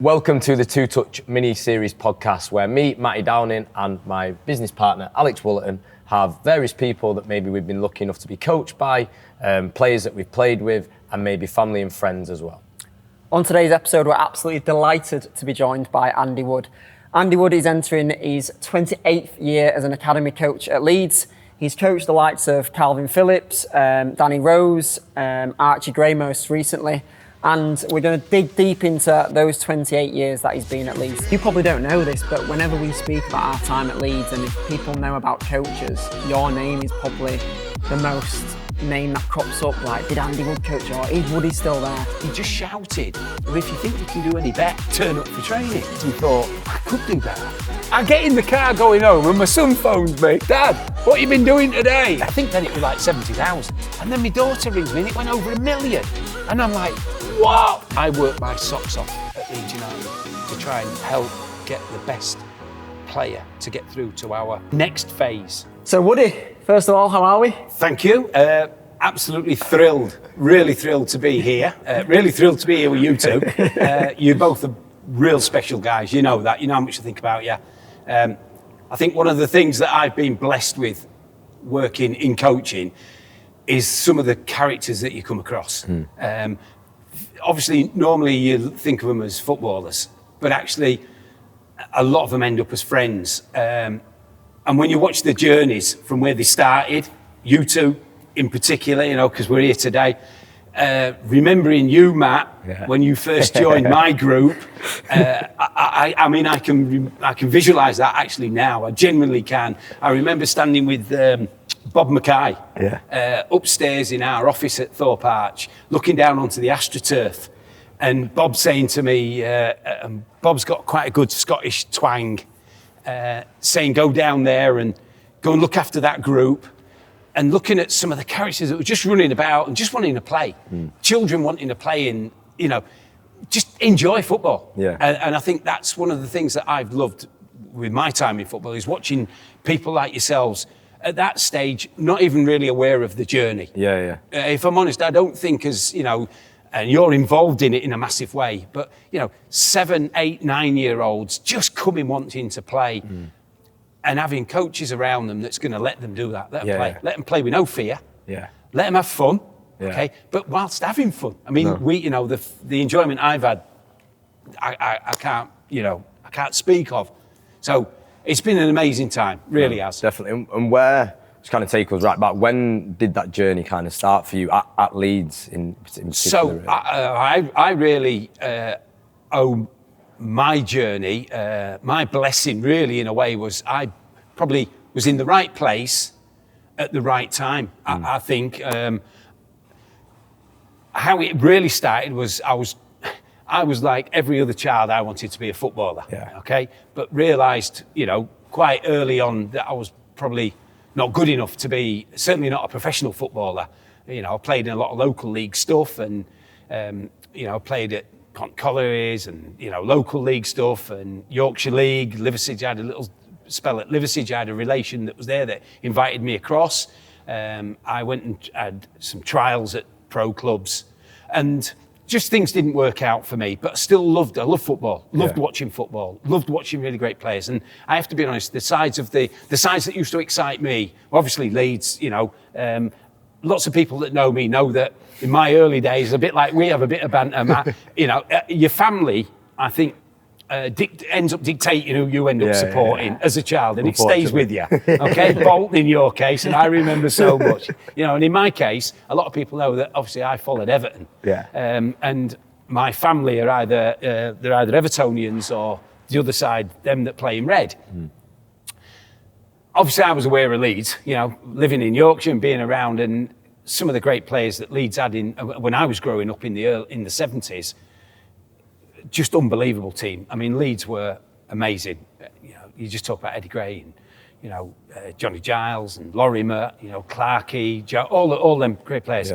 Welcome to the Two Touch mini-series podcast where me, Matty Downing, and my business partner, Alex Woollerton, have various people that maybe we've been lucky enough to be coached by, players that we've played with, and maybe family and friends as well. On today's episode, we're absolutely delighted to be joined by Andy Wood. Andy Wood is entering his 28th year as an academy coach at Leeds. He's coached the likes of Kalvin, Phillips, Danny Rose, Archie Gray most recently. And we're going to dig deep into those 28 years that he's been at Leeds. You probably don't know this, but whenever we speak about our time at Leeds, and if people know about coaches, your name is probably the most name that crops up. Like, did Andy Wood coach, or is Woody still there? He just shouted, well, if you think you can do any better, turn up for training. And thought, I could do better. I get in the car going home and my son phones me, Dad, what you been doing today? I think then it was like 70,000. And then my daughter rings me and it went over 1 million. And I'm like, wow! I worked my socks off at Leeds United to try and help get the best player to get through to our next phase. So Woody, first of all, how are we? Thank you. Absolutely thrilled, really thrilled to be here. Really thrilled to be here with you two. You're both are real special guys, you know that, you know how much I think about you. I think one of the things that I've been blessed with working in coaching is some of the characters that you come across. Obviously, normally you think of them as footballers, but actually a lot of them end up as friends. And when you watch the journeys from where they started, you two in particular, you know, because we're here today, remembering you, Matt, when you first joined my group, I mean, I can visualise that actually now. I genuinely can. I remember standing with Bob Mackay upstairs in our office at Thorpe Arch, looking down onto the AstroTurf, and Bob saying to me, Bob's got quite a good Scottish twang, saying go down there and go and look after that group, and looking at some of the characters that were just running about and just wanting to play, children wanting to play in, you know, just enjoy football. And I think that's one of the things that I've loved with my time in football, is watching people like yourselves at that stage, not even really aware of the journey. If I'm honest, I don't think as, you know, and you're involved in it in a massive way, but, you know, 7, 8, 9-year-olds just coming wanting to play and having coaches around them that's going to let them do that, let them play. Let them play with no fear. Let them have fun, okay? But whilst having fun. I mean, we, you know, the enjoyment I've had, I can't, you know, I can't speak of. So it's been an amazing time, really has. Definitely. And where, just kind of take us right back, when did that journey kind of start for you at Leeds in particular? So I really owe my journey, my blessing really in a way was I probably was in the right place at the right time. I think how it really started was I was like every other child. I wanted to be a footballer, okay? But realised, you know, quite early on that I was probably not good enough to be, certainly not a professional footballer. You know, I played in a lot of local league stuff and, you know, played at Collieries and, you know, local league stuff and Yorkshire League, Liversidge. I had a little spell at Liversidge. I had a relation that was there that invited me across. I went and had some trials at pro clubs and just things didn't work out for me, but I loved football, loved watching football, loved watching really great players. And I have to be honest, the sides that used to excite me, obviously Leeds, you know, lots of people that know me know that in my early days, a bit like we have a bit of banter, you know, your family, I think, ends up dictating who you end up supporting as a child, and it stays with you. Okay, Bolton in your case, and I remember so much. You know, and in my case, a lot of people know that obviously I followed Everton. And my family are either they're either Evertonians or the other side, them that play in red. Obviously, I was aware of Leeds. You know, living in Yorkshire and being around, and some of the great players that Leeds had when I was growing up in the 70s. Just unbelievable team. I mean, Leeds were amazing. You know, you just talk about Eddie Gray and, you know, Johnny Giles and Lorimer, you know, Clarkey, all them great players.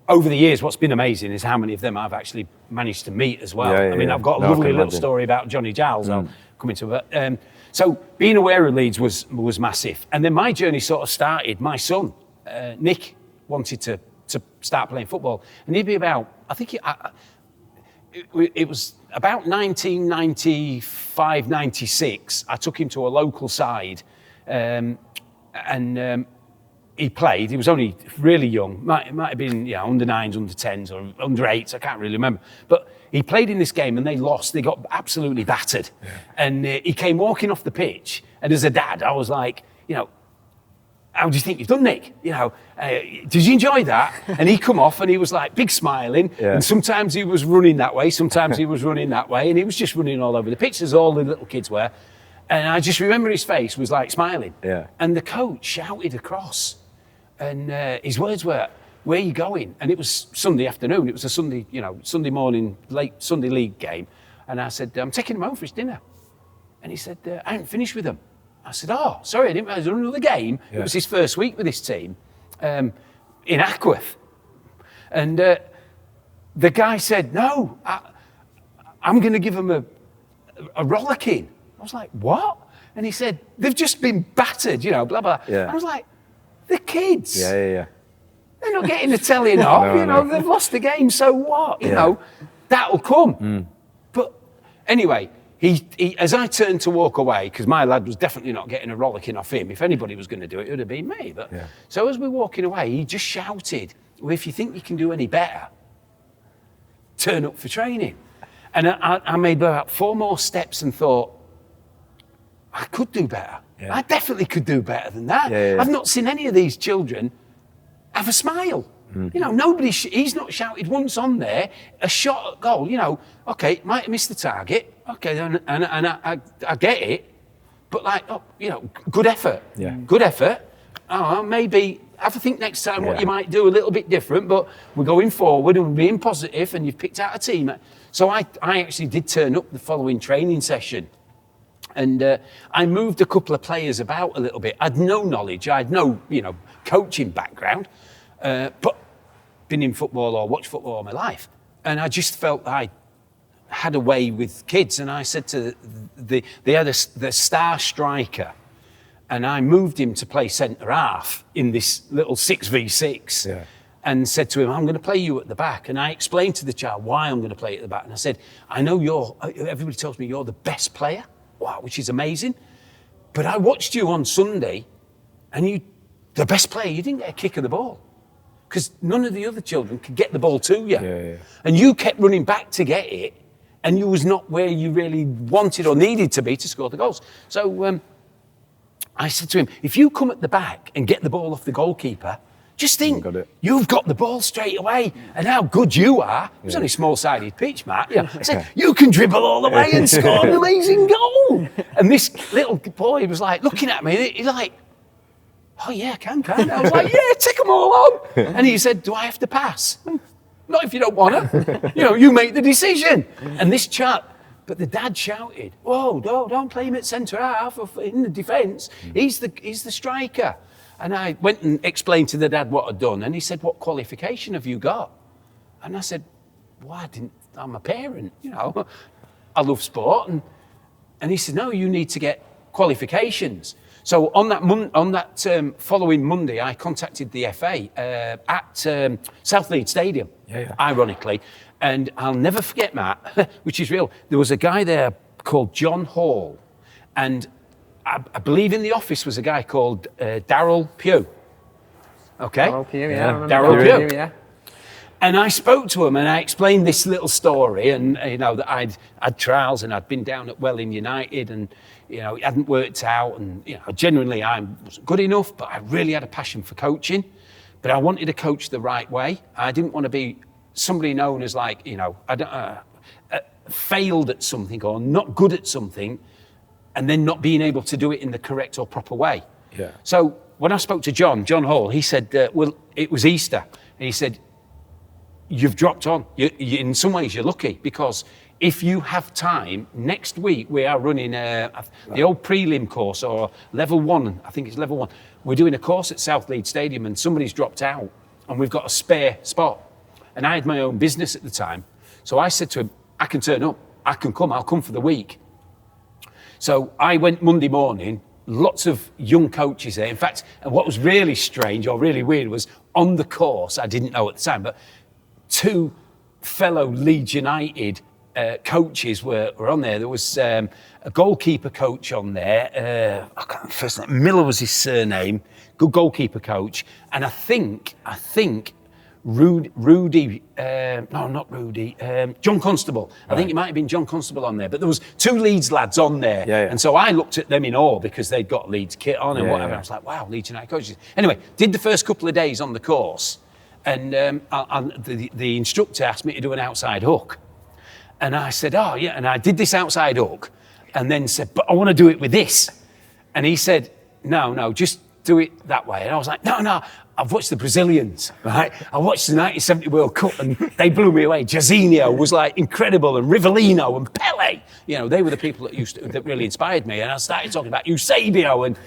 Over the years, what's been amazing is how many of them I've actually managed to meet as well. I mean, I've got a lovely little story about Johnny Giles I'll come into it. So being aware of Leeds was massive. And then my journey sort of started. My son, Nick, wanted to start playing football. And he'd be about, I think it was about 1995, 96. I took him to a local side, and he played. He was only really young. Might have been under 9s, under 10s, or under 8s. I can't really remember. But he played in this game and they lost. They got absolutely battered. Yeah. And he came walking off the pitch. And as a dad, I was like, how do you think you've done, Nick? Did you enjoy that? And he come off and he was like big smiling. Yeah. And sometimes he was running that way, sometimes he was running that way. And he was just running all over the pitch as all the little kids were. And I just remember his face was like smiling. Yeah. And the coach shouted across. And his words were, "Where are you going?" And it was Sunday afternoon. It was a Sunday, Sunday morning, late Sunday league game. And I said, "I'm taking him home for his dinner." And he said, "I haven't finished with him." I said, "Oh, sorry, I didn't realize there was another game." Yeah. It was his first week with this team in Ackworth. And the guy said, "No, I'm going to give him a rollicking." I was like, "What?" And he said, "They've just been battered, blah, blah." Yeah. I was like, "The kids. Yeah. They're not getting the telling off, no. They've lost the game, so what? That'll come." But anyway, he as I turned to walk away, because my lad was definitely not getting a rollicking off him. If anybody was going to do it, it would have been me. But so as we're walking away, he just shouted, "Well, if you think you can do any better, turn up for training." And I made about 4 more steps and thought, I could do better. Yeah. I definitely could do better than that. Yeah. I've not seen any of these children have a smile. He's not shouted once on there, a shot at goal, okay, might have missed the target, okay, and I get it, but good effort. Yeah. Good effort. Maybe have a think next time what you might do a little bit different, but we're going forward and we're being positive and you've picked out a team. So I actually did turn up the following training session. And I moved a couple of players about a little bit. I'd no knowledge, I had no, coaching background, but been in football or watched football all my life. And I just felt I had a way with kids. And I said to they had the star striker, and I moved him to play centre half in this little 6v6. Yeah. And said to him, "I'm going to play you at the back." And I explained to the child why I'm going to play at the back. And I said, "I know everybody tells me you're the best player." Wow, which is amazing. But I watched you on Sunday and the best player, you didn't get a kick of the ball because none of the other children could get the ball to you. Yeah. And you kept running back to get it and you was not where you really wanted or needed to be to score the goals. So I said to him, if you come at the back and get the ball off the goalkeeper, just think, you've got the ball straight away and how good you are. It was only a small-sided pitch, Matt. I said, you can dribble all the way and score an amazing goal. And this little boy was like looking at me, he's like, "Oh yeah, I can. I was like, "Yeah, take them all on." And he said, "Do I have to pass?" "Not if you don't want to. You make the decision." And this chap, but the dad shouted, "Whoa, don't play him at centre half or in the defence. He's the striker." And I went and explained to the dad what I'd done. And he said, "What qualification have you got?" And I said, "Well, I'm a parent, I love sport." And he said, "No, you need to get qualifications." So on that following Monday, I contacted the FA at South Leeds Stadium, ironically. And I'll never forget, Matt, which is real. There was a guy there called John Hall. And I believe in the office was a guy called Darryl Pugh. Okay? Darryl Pugh, Darryl Pugh, yeah. And I spoke to him and I explained this little story and, that I'd had trials and I'd been down at Welling United and, it hadn't worked out and, genuinely I wasn't good enough, but I really had a passion for coaching. But I wanted to coach the right way. I didn't want to be somebody known as failed at something or not good at something and then not being able to do it in the correct or proper way. Yeah. So when I spoke to John Hall, he said, well, it was Easter. And he said, "You've dropped on. In some ways, you're lucky because if you have time, next week we are running the old prelim course or level 1. I think it's level 1. We're doing a course at South Leeds Stadium and somebody's dropped out and we've got a spare spot. And I had my own business at the time. So I said to him, I can turn up. I can come. I'll come for the week. So I went Monday morning, lots of young coaches there. In fact, what was really strange or really weird was on the course, I didn't know at the time, but 2 fellow Leeds United coaches were on there. There was a goalkeeper coach on there. I can't first name. Miller was his surname. Good goalkeeper coach. And I think Rudy, no, not Rudy, John Constable. Right. I think it might have been John Constable on there. But there was 2 Leeds lads on there. Yeah. And so I looked at them in awe because they'd got Leeds kit on and whatever. I was like, wow, Leeds United coaches. Anyway, did the first couple of days on the course. And the instructor asked me to do an outside hook. And I said, oh, yeah. And I did this outside hook and then said, but I want to do it with this. And he said, no, just do it that way. And I was like, no, I've watched the Brazilians, right? I watched the 1970 World Cup and they blew me away. Jairzinho was like incredible, and Rivellino and Pele. You know, they were the people that really inspired me. And I started talking about Eusebio and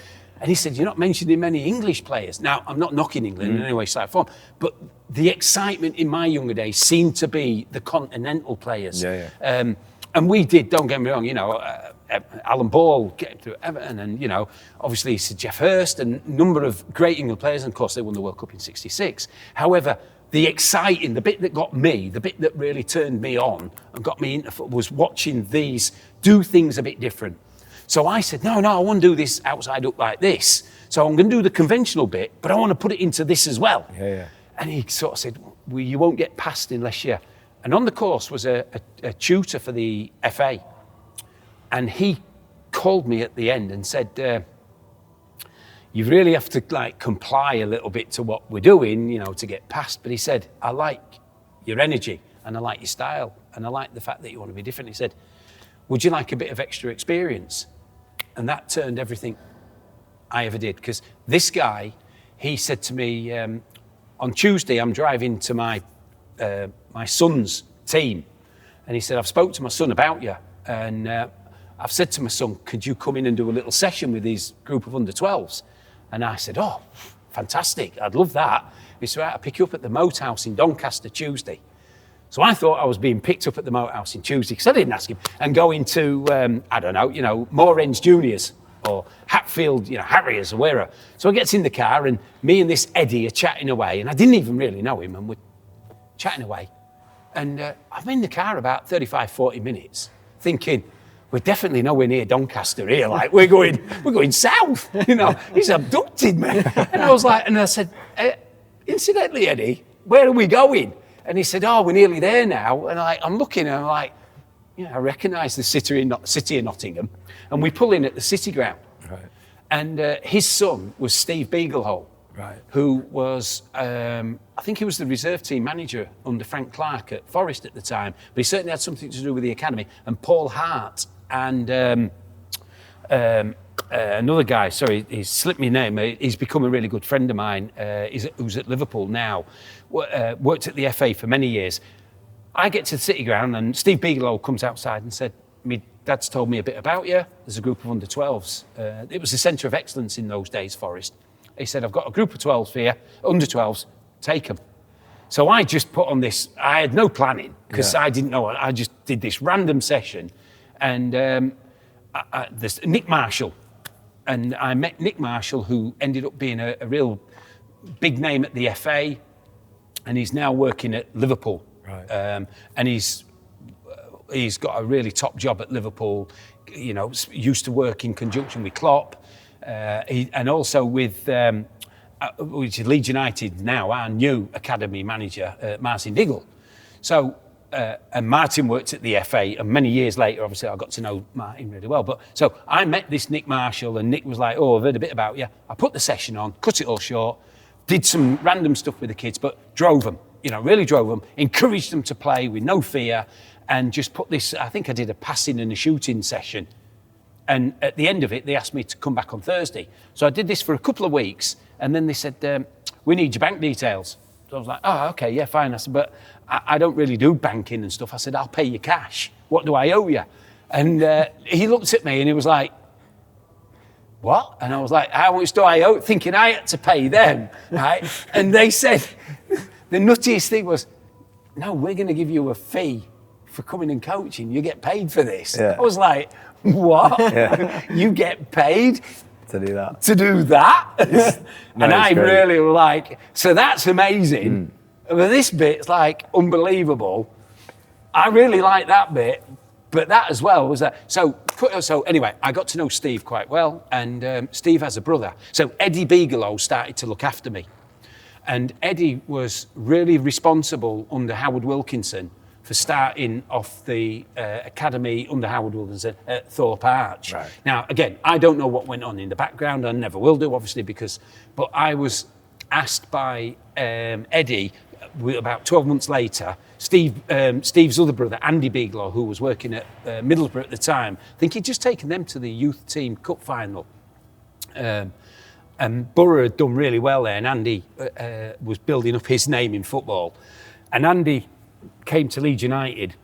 he said, you're not mentioning many English players. Now, I'm not knocking England in any way, shape, or form, but the excitement in my younger days seemed to be the continental players. And we did, don't get me wrong, you know, Alan Ball getting through Everton and, you know, obviously Sir Jeff Hurst and a number of great England players. And of course, they won the World Cup in '66. However, the exciting, the bit that got me, the bit that really turned me on and got me into football was watching these do things a bit different. So I said, no, I want to do this outside up like this. So I'm going to do the conventional bit, but I want to put it into this as well. And he sort of said, well, you won't get past unless you... And on the course was a tutor for the FA. And he called me at the end and said, you really have to like comply a little bit to what we're doing, you know, to get past. But he said, I like your energy and I like your style and I like the fact that you want to be different. He said, would you like a bit of extra experience? And that turned everything I ever did. Because this guy, he said to me, on Tuesday, I'm driving to my son's team. And he said, I've spoke to my son about you. And I've said to my son, could you come in and do a little session with these group of under-12s? And I said, oh, fantastic. I'd love that. He said, right, I'll pick you up at the Moat House in Doncaster Tuesday. So I thought I was being picked up at the Moat House in Tuesday because I didn't ask him, and going to, I don't know, you know, Moorends Juniors or Hatfield, you know, Harriers or wherever. So he gets in the car and me and this Eddie are chatting away, and I didn't even really know him, and we're chatting away. And I'm in the car about 35, 40 minutes thinking, we're definitely nowhere near Doncaster here. Like we're going south, you know, he's abducted me. And I was like, and I said, incidentally, Eddie, where are we going? And he said, oh, we're nearly there now. And I'm looking and I'm like, you know, I recognise the city of Nottingham. And we pull in at the City Ground. Right. And his son was Steve Beaglehole, right, who was, I think he was the reserve team manager under Frank Clark at Forest at the time. But he certainly had something to do with the academy. And Paul Hart and another guy, sorry, he's slipped me name. He's become a really good friend of mine, who's at Liverpool now. Worked at the FA for many years. I get to the City Ground and Steve Bigelow comes outside and said, my dad's told me a bit about you. There's a group of under-12s. It was the centre of excellence in those days, Forest. He said, I've got a group of 12s for you, under-12s, take them. So I just put on this, I had no planning because I didn't know, I just did this random session. And there's Nick Marshall. And I met Nick Marshall, who ended up being a real big name at the FA. And he's now working at Liverpool. Right. And he's got a really top job at Liverpool. You know, used to work in conjunction with Klopp. And also with, which is Leeds United now, our new academy manager, Martin Diggle. So, and Martin worked at the FA, and many years later, obviously, I got to know Martin really well. But so I met this Nick Marshall, and Nick was like, "Oh, I've heard a bit about you." I put the session on, cut it all short, did some random stuff with the kids, but drove them. You know, really drove them, encouraged them to play with no fear, and just put this. I think I did a passing and a shooting session, and at the end of it, they asked me to come back on Thursday. So I did this for a couple of weeks, and then they said, "We need your bank details." So I was like, "Oh, okay, yeah, fine." I said, "But I don't really do banking and stuff." I said, "I'll pay you cash. What do I owe you?" And he looked at me and he was like, "What?" And I was like, "How much do I owe?" Thinking I had to pay them, right? And they said, the nuttiest thing was, "No, we're going to give you a fee for coming and coaching. You get paid for this." Yeah. I was like, "What? Yeah. You get paid to do that?" To do that? No, and I really were like, so that's amazing. But this bit's like unbelievable. I really like that bit. But that as well was that. So anyway, I got to know Steve quite well, and Steve has a brother. So Eddie Bigelow started to look after me. And Eddie was really responsible under Howard Wilkinson for starting off the academy under Howard Wilkinson at Thorpe Arch. Right. Now, again, I don't know what went on in the background. I never will do, obviously, but I was asked by Eddie about 12 months later. Steve's other brother, Andy Bigelow, who was working at Middlesbrough at the time, I think he'd just taken them to the youth team cup final. And Borough had done really well there, and Andy was building up his name in football. And Andy came to Leeds United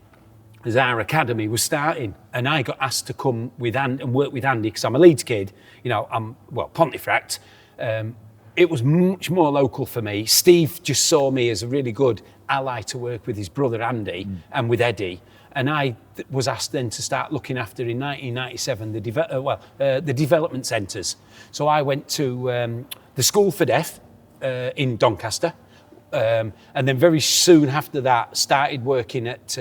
as our academy was starting, and I got asked to come with Andy and work with Andy because I'm a Leeds kid. I'm Pontefract. It was much more local for me. Steve just saw me as a really good ally to work with his brother Andy and with Eddie. And I was asked then to start looking after, in 1997, the development centres. So I went to the School for Deaf in Doncaster. And then very soon after that, started working at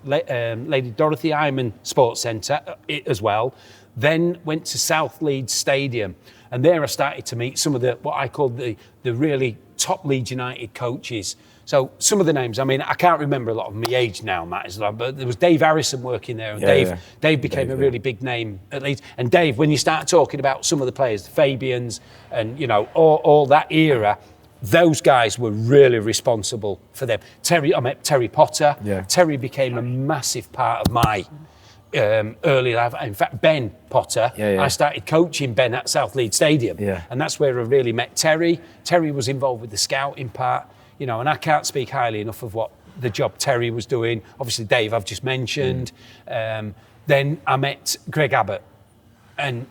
Lady Dorothy Iman Sports Centre as well. Then went to South Leeds Stadium. And there I started to meet some of what I called the really top Leeds United coaches. So some of the names, I can't remember a lot of my age now, Matt, but there was Dave Harrison working there. And Dave became a really big name at Leeds. And Dave, when you start talking about some of the players, the Fabians and, all that era, those guys were really responsible for them. I met Terry Potter. Yeah. Terry became a massive part of my early life. In fact, Ben Potter, I started coaching Ben at South Leeds Stadium. Yeah. And that's where I really met Terry. Terry was involved with the scouting part, and I can't speak highly enough of what the job Terry was doing. Obviously, Dave, I've just mentioned. Then I met Greg Abbott, and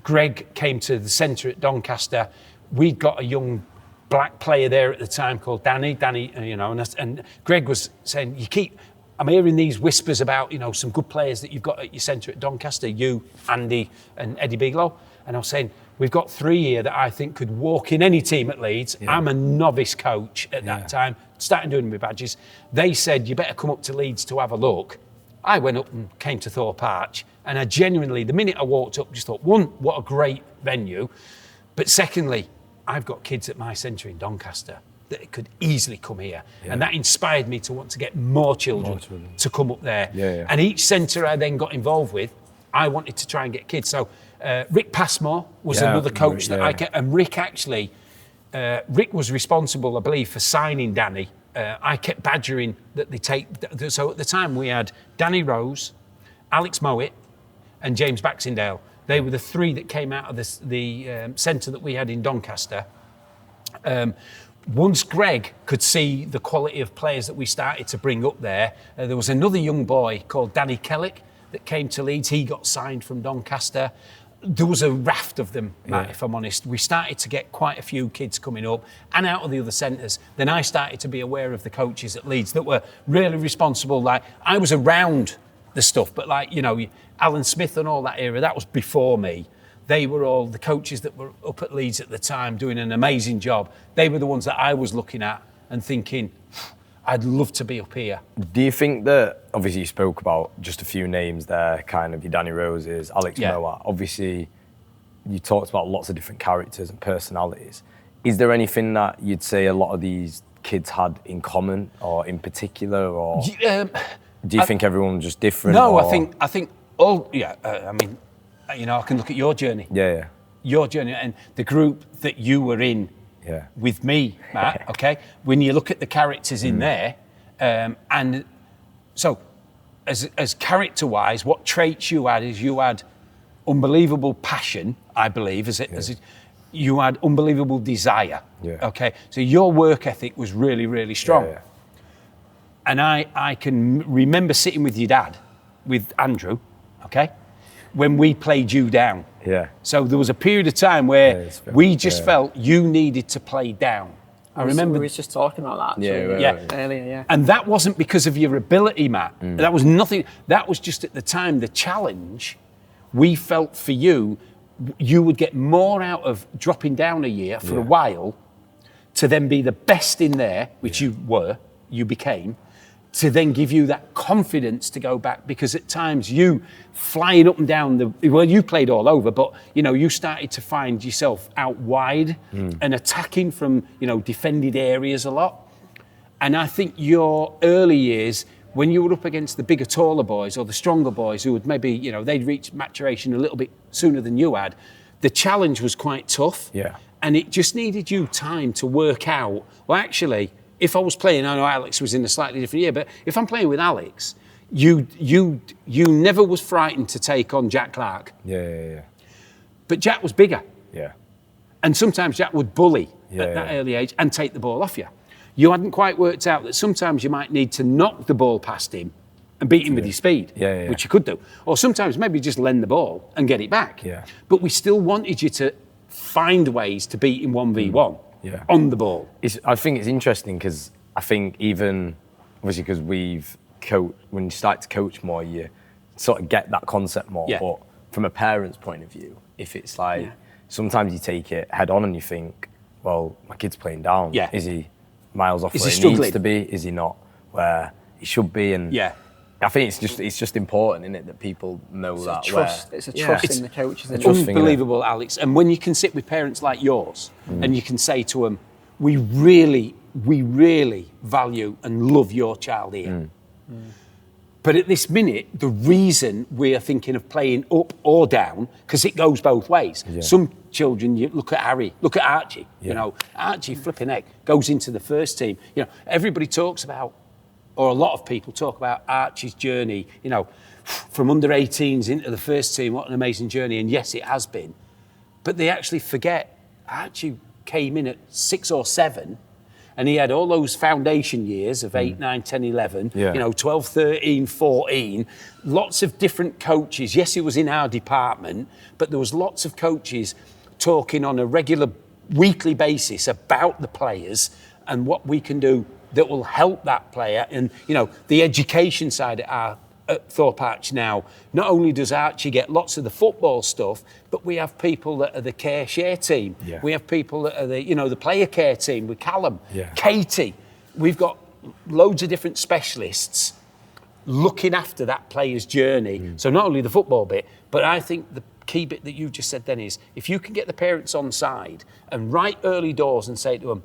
Greg came to the centre at Doncaster. We'd got a young black player there at the time called Danny, and Greg was saying, I'm hearing these whispers about, some good players that you've got at your centre at Doncaster, you, Andy and Eddie Bigelow. And I was saying, we've got 3 here that I think could walk in any team at Leeds. Yeah. I'm a novice coach at that time, starting doing my badges. They said, you better come up to Leeds to have a look. I went up and came to Thorpe Arch, and I genuinely, the minute I walked up, just thought, one, what a great venue. But secondly, I've got kids at my centre in Doncaster that could easily come here. Yeah. And that inspired me to want to get more children to come up there. Yeah, yeah. And each centre I then got involved with, I wanted to try and get kids. So Rick Passmore was another coach that I kept, and Rick actually, Rick was responsible, I believe, for signing Danny. I kept badgering that they take, so at the time we had Danny Rose, Alex Mowat and James Baxendale. They were the 3 that came out of the centre that we had in Doncaster. Once Greg could see the quality of players that we started to bring up there, there was another young boy called Danny Kellick that came to Leeds. He got signed from Doncaster. There was a raft of them, Matt, if I'm honest. We started to get quite a few kids coming up and out of the other centres. Then I started to be aware of the coaches at Leeds that were really responsible. Like, I was around the stuff, but Alan Smith and all that era, that was before me. They were all the coaches that were up at Leeds at the time doing an amazing job. They were the ones that I was looking at and thinking, I'd love to be up here. Do you think that, obviously you spoke about just a few names there, kind of your Danny Roses, Alex Mowat. Obviously you talked about lots of different characters and personalities. Is there anything that you'd say a lot of these kids had in common or in particular, or do you think everyone was just different? No, or? I think all, I can look at your journey. Yeah. Your journey and the group that you were in with me, Matt, okay? When you look at the characters in there, and so as character-wise, what traits you had is you had unbelievable passion, I believe, you had unbelievable desire, okay? So your work ethic was really, really strong. Yeah. And I can remember sitting with your dad, with Andrew, okay? When we played you down. Yeah. So there was a period of time where we just felt you needed to play down. I remember. We were just talking about that earlier. And that wasn't because of your ability, Matt. That was nothing. That was just at the time the challenge we felt for you. You would get more out of dropping down a year for a while to then be the best in there, which you became, to then give you that confidence to go back, because at times you flying up and down you played all over, but you started to find yourself out wide and attacking from defended areas a lot. And I think your early years, when you were up against the bigger, taller boys or the stronger boys who would maybe they'd reach maturation a little bit sooner than you had, the challenge was quite tough. Yeah. And it just needed you time to work out, well, actually, if I was playing, I know Alex was in a slightly different year, but if I'm playing with Alex, you never was frightened to take on Jack Clark. Yeah. But Jack was bigger. Yeah. And sometimes Jack would bully at that early age and take the ball off you. You hadn't quite worked out that sometimes you might need to knock the ball past him and beat him with your speed, which you could do. Or sometimes maybe just lend the ball and get it back. Yeah. But we still wanted you to find ways to beat him 1v1 on the ball. I think it's interesting because I think even, obviously because we've coached, when you start to coach more, you sort of get that concept more. Yeah. But from a parent's point of view, if it's like, sometimes you take it head on and you think, well, my kid's playing down. Yeah. Is he miles off Is where he he struggling? needs to be? Is he not where he should be? And I think it's just important, isn't it, that people know that. It's a trust in the coach, isn't it? It's unbelievable, Alex. And when you can sit with parents like yours and you can say to them, we really value and love your child here. But at this minute, the reason we are thinking of playing up or down, because it goes both ways. Yeah. Some children, you look at Harry, look at Archie. Archie flipping heck goes into the first team. Everybody talks about, or a lot of people talk about Archie's journey. From under 18s into the first team. What an amazing journey! And yes, it has been. But they actually forget Archie came in at 6 or 7. And he had all those foundation years of 8, 9, 10, 11, 12, 13, 14, lots of different coaches. Yes, he was in our department, but there was lots of coaches talking on a regular weekly basis about the players and what we can do that will help that player. And, the education side at Thorpe Arch now, not only does Archie get lots of the football stuff, but we have people that are the care share team. Yeah. We have people that are the player care team with Callum, Katie. We've got loads of different specialists looking after that player's journey. So not only the football bit, but I think the key bit that you just said then is, if you can get the parents on side and right early doors and say to them,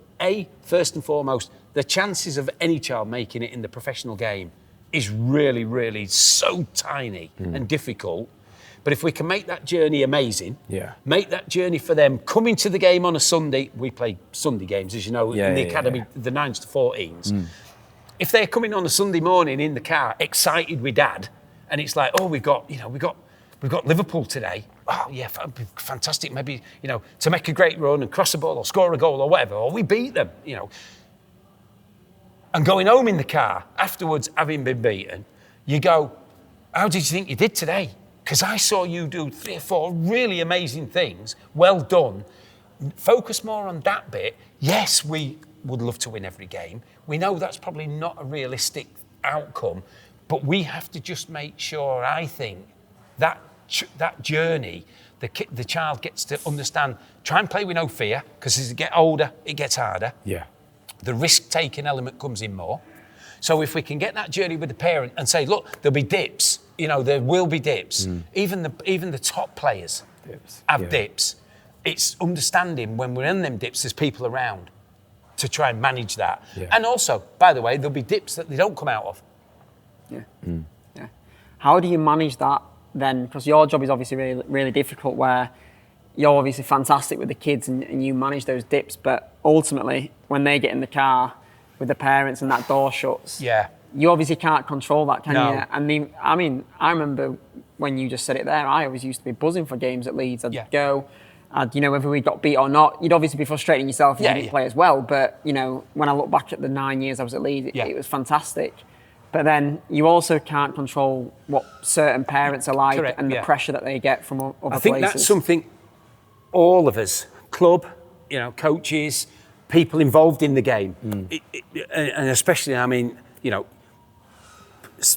first and foremost, the chances of any child making it in the professional game is really, really so tiny and difficult. But if we can make that journey amazing, make that journey for them coming to the game on a Sunday, we play Sunday games, as you know, in the academy, the 9s to 14s. If they're coming on a Sunday morning in the car, excited with dad, and it's like, we've got Liverpool today. Oh yeah, fantastic. Maybe, to make a great run and cross a ball or score a goal or whatever, or we beat them, And going home in the car afterwards, having been beaten, you go, how did you think you did today? Because I saw you do 3 or 4 really amazing things. Well done. Focus more on that bit. Yes, we would love to win every game. We know that's probably not a realistic outcome, but we have to just make sure, I think, that journey, the child gets to understand, try and play with no fear, because as you get older, it gets harder. Yeah. The risk-taking element comes in more. So if we can get that journey with the parent and say, look, there'll be dips. There will be dips. Even the top players have dips. It's understanding when we're in them dips, there's people around to try and manage that. Yeah. And also, by the way, there'll be dips that they don't come out of. Yeah. How do you manage that then? Because your job is obviously really, really difficult, where you're obviously fantastic with the kids and you manage those dips, but ultimately, when they get in the car with the parents and that door shuts, you obviously can't control that, can you? And I remember when you just said it there, I always used to be buzzing for games at Leeds. I'd go, whether we got beat or not, you'd obviously be frustrating yourself if you didn't play as well, but, when I look back at the 9 years I was at Leeds, it was fantastic. But then you also can't control what certain parents are like. Correct, and the pressure that they get from other places. I think that's something all of us, club, coaches, people involved in the game, and especially,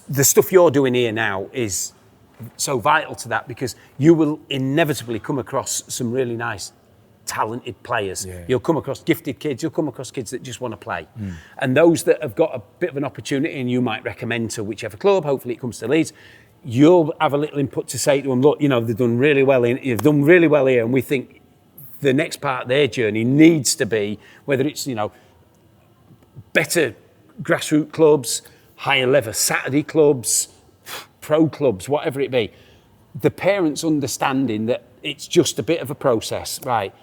the stuff you're doing here now is so vital to that, because you will inevitably come across some really nice talented players. Yeah. You'll come across gifted kids, you'll come across kids that just want to play. And those that have got a bit of an opportunity and you might recommend to whichever club, hopefully it comes to Leeds, you'll have a little input to say to them, look, they've done really well you've done really well here, and we think the next part of their journey needs to be, whether it's, better grassroots clubs, higher level Saturday clubs, pro clubs, whatever it be, the parents understanding that it's just a bit of a process, right?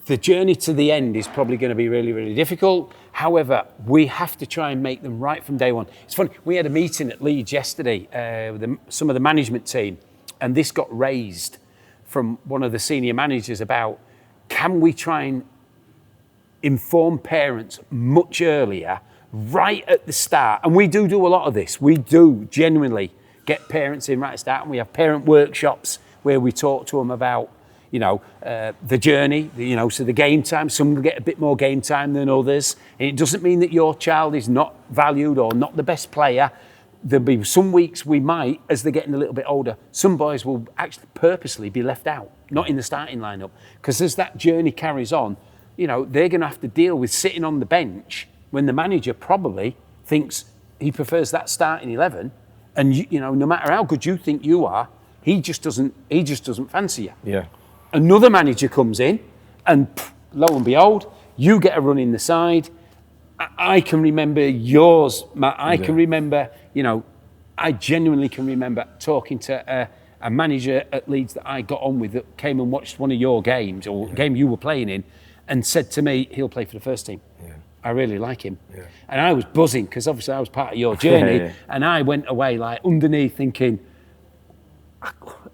The journey to the end is probably going to be really, really difficult. However, we have to try and make them right from day one. It's funny, we had a meeting at Leeds yesterday with some of the management team, and this got raised from one of the senior managers about, can we try and inform parents much earlier, right at the start? And we do a lot of this. We do genuinely get parents in right at the start, and we have parent workshops where we talk to them about, the journey, so the game time. Some get a bit more game time than others. And it doesn't mean that your child is not valued or not the best player. There'll be some weeks we might, as they're getting a little bit older, some boys will actually purposely be left out, not in the starting lineup. Because as that journey carries on, they're going to have to deal with sitting on the bench when the manager probably thinks he prefers that starting 11. And no matter how good you think you are, he just doesn't fancy you. Yeah. Another manager comes in, and lo and behold, you get a run in the side. I can remember yours, Matt. I can remember, I genuinely can remember talking to a manager at Leeds that I got on with that came and watched one of your games or game you were playing in, and said to me, he'll play for the first team. Yeah. I really like him. Yeah. And I was buzzing because obviously I was part of your journey, and I went away like underneath thinking,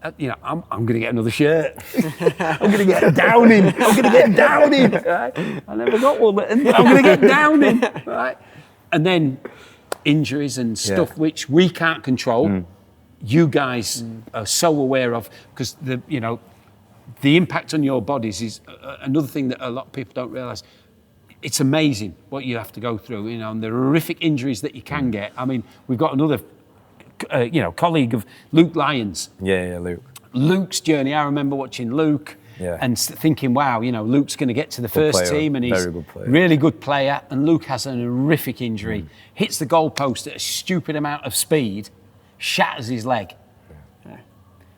I'm going to get another shirt. I'm going to get a Downing. I'm going to get Downing. Right? I never got one, but I'm going to get Downing. Right? And then injuries and stuff which we can't control. You guys are so aware of, because the impact on your bodies is another thing that a lot of people don't realise. It's amazing what you have to go through, and the horrific injuries that you can get. I mean, we've got another colleague of Luke Lyons. Yeah, Luke. Luke's journey, I remember watching Luke and thinking, wow, Luke's going to get to the first team, and he's a really good player. And Luke has an horrific injury, hits the goalpost at a stupid amount of speed, shatters his leg. Yeah.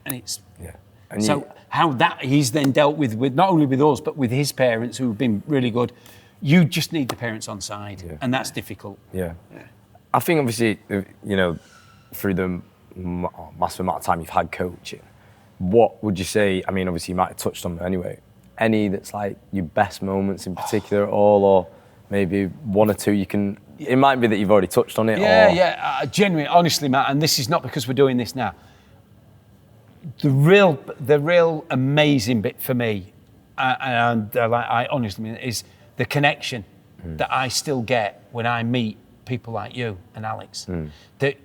And it's... Yeah. And so how that he's then dealt with not only with us, but with his parents who've been really good. You just need the parents on side, and that's difficult. Yeah. I think obviously, through the massive amount of time you've had coaching, what would you say, I mean, obviously you might have touched on it anyway, any that's like your best moments in particular at all, or maybe one or two it might be that you've already touched on it. Genuinely, honestly, Matt, and this is not because we're doing this now, the real amazing bit for me, I honestly mean, is the connection that I still get when I meet people like you and Alex. That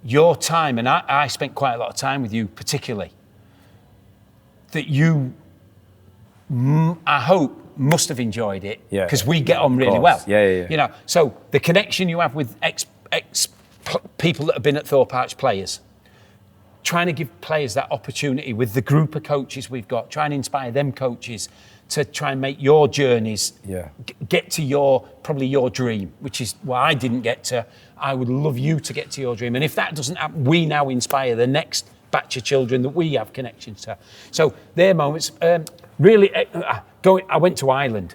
your time, and I spent quite a lot of time with you particularly, that you, I hope, must have enjoyed it, because we get on really well. So the connection you have with ex people that have been at Thorpe Arch players, trying to give players that opportunity with the group of coaches we've got, trying to inspire them coaches to try and make your journeys get to probably your dream, which is what I didn't get to. I would love you to get to your dream. And if that doesn't happen, we now inspire the next batch of children that we have connections to. So their moments, really, I went to Ireland.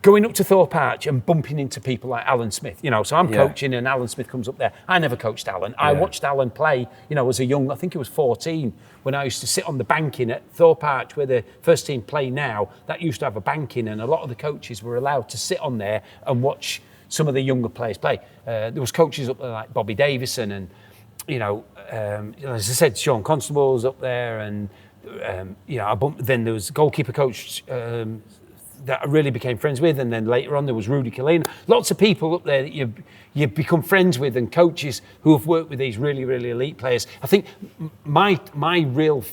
Going up to Thorpe Arch and bumping into people like Alan Smith, so I'm coaching and Alan Smith comes up there. I never coached Alan. I watched Alan play, as a young, I think he was 14, when I used to sit on the banking at Thorpe Arch, where the first team play now. That used to have a banking, and a lot of the coaches were allowed to sit on there and watch some of the younger players play. There was coaches up there like Bobby Davison and, as I said, Sean Constable's up there, and, then there was goalkeeper coach, that I really became friends with, and then later on there was Rudy Killeen. Lots of people up there that you become friends with, and coaches who have worked with these really, really elite players. I think my real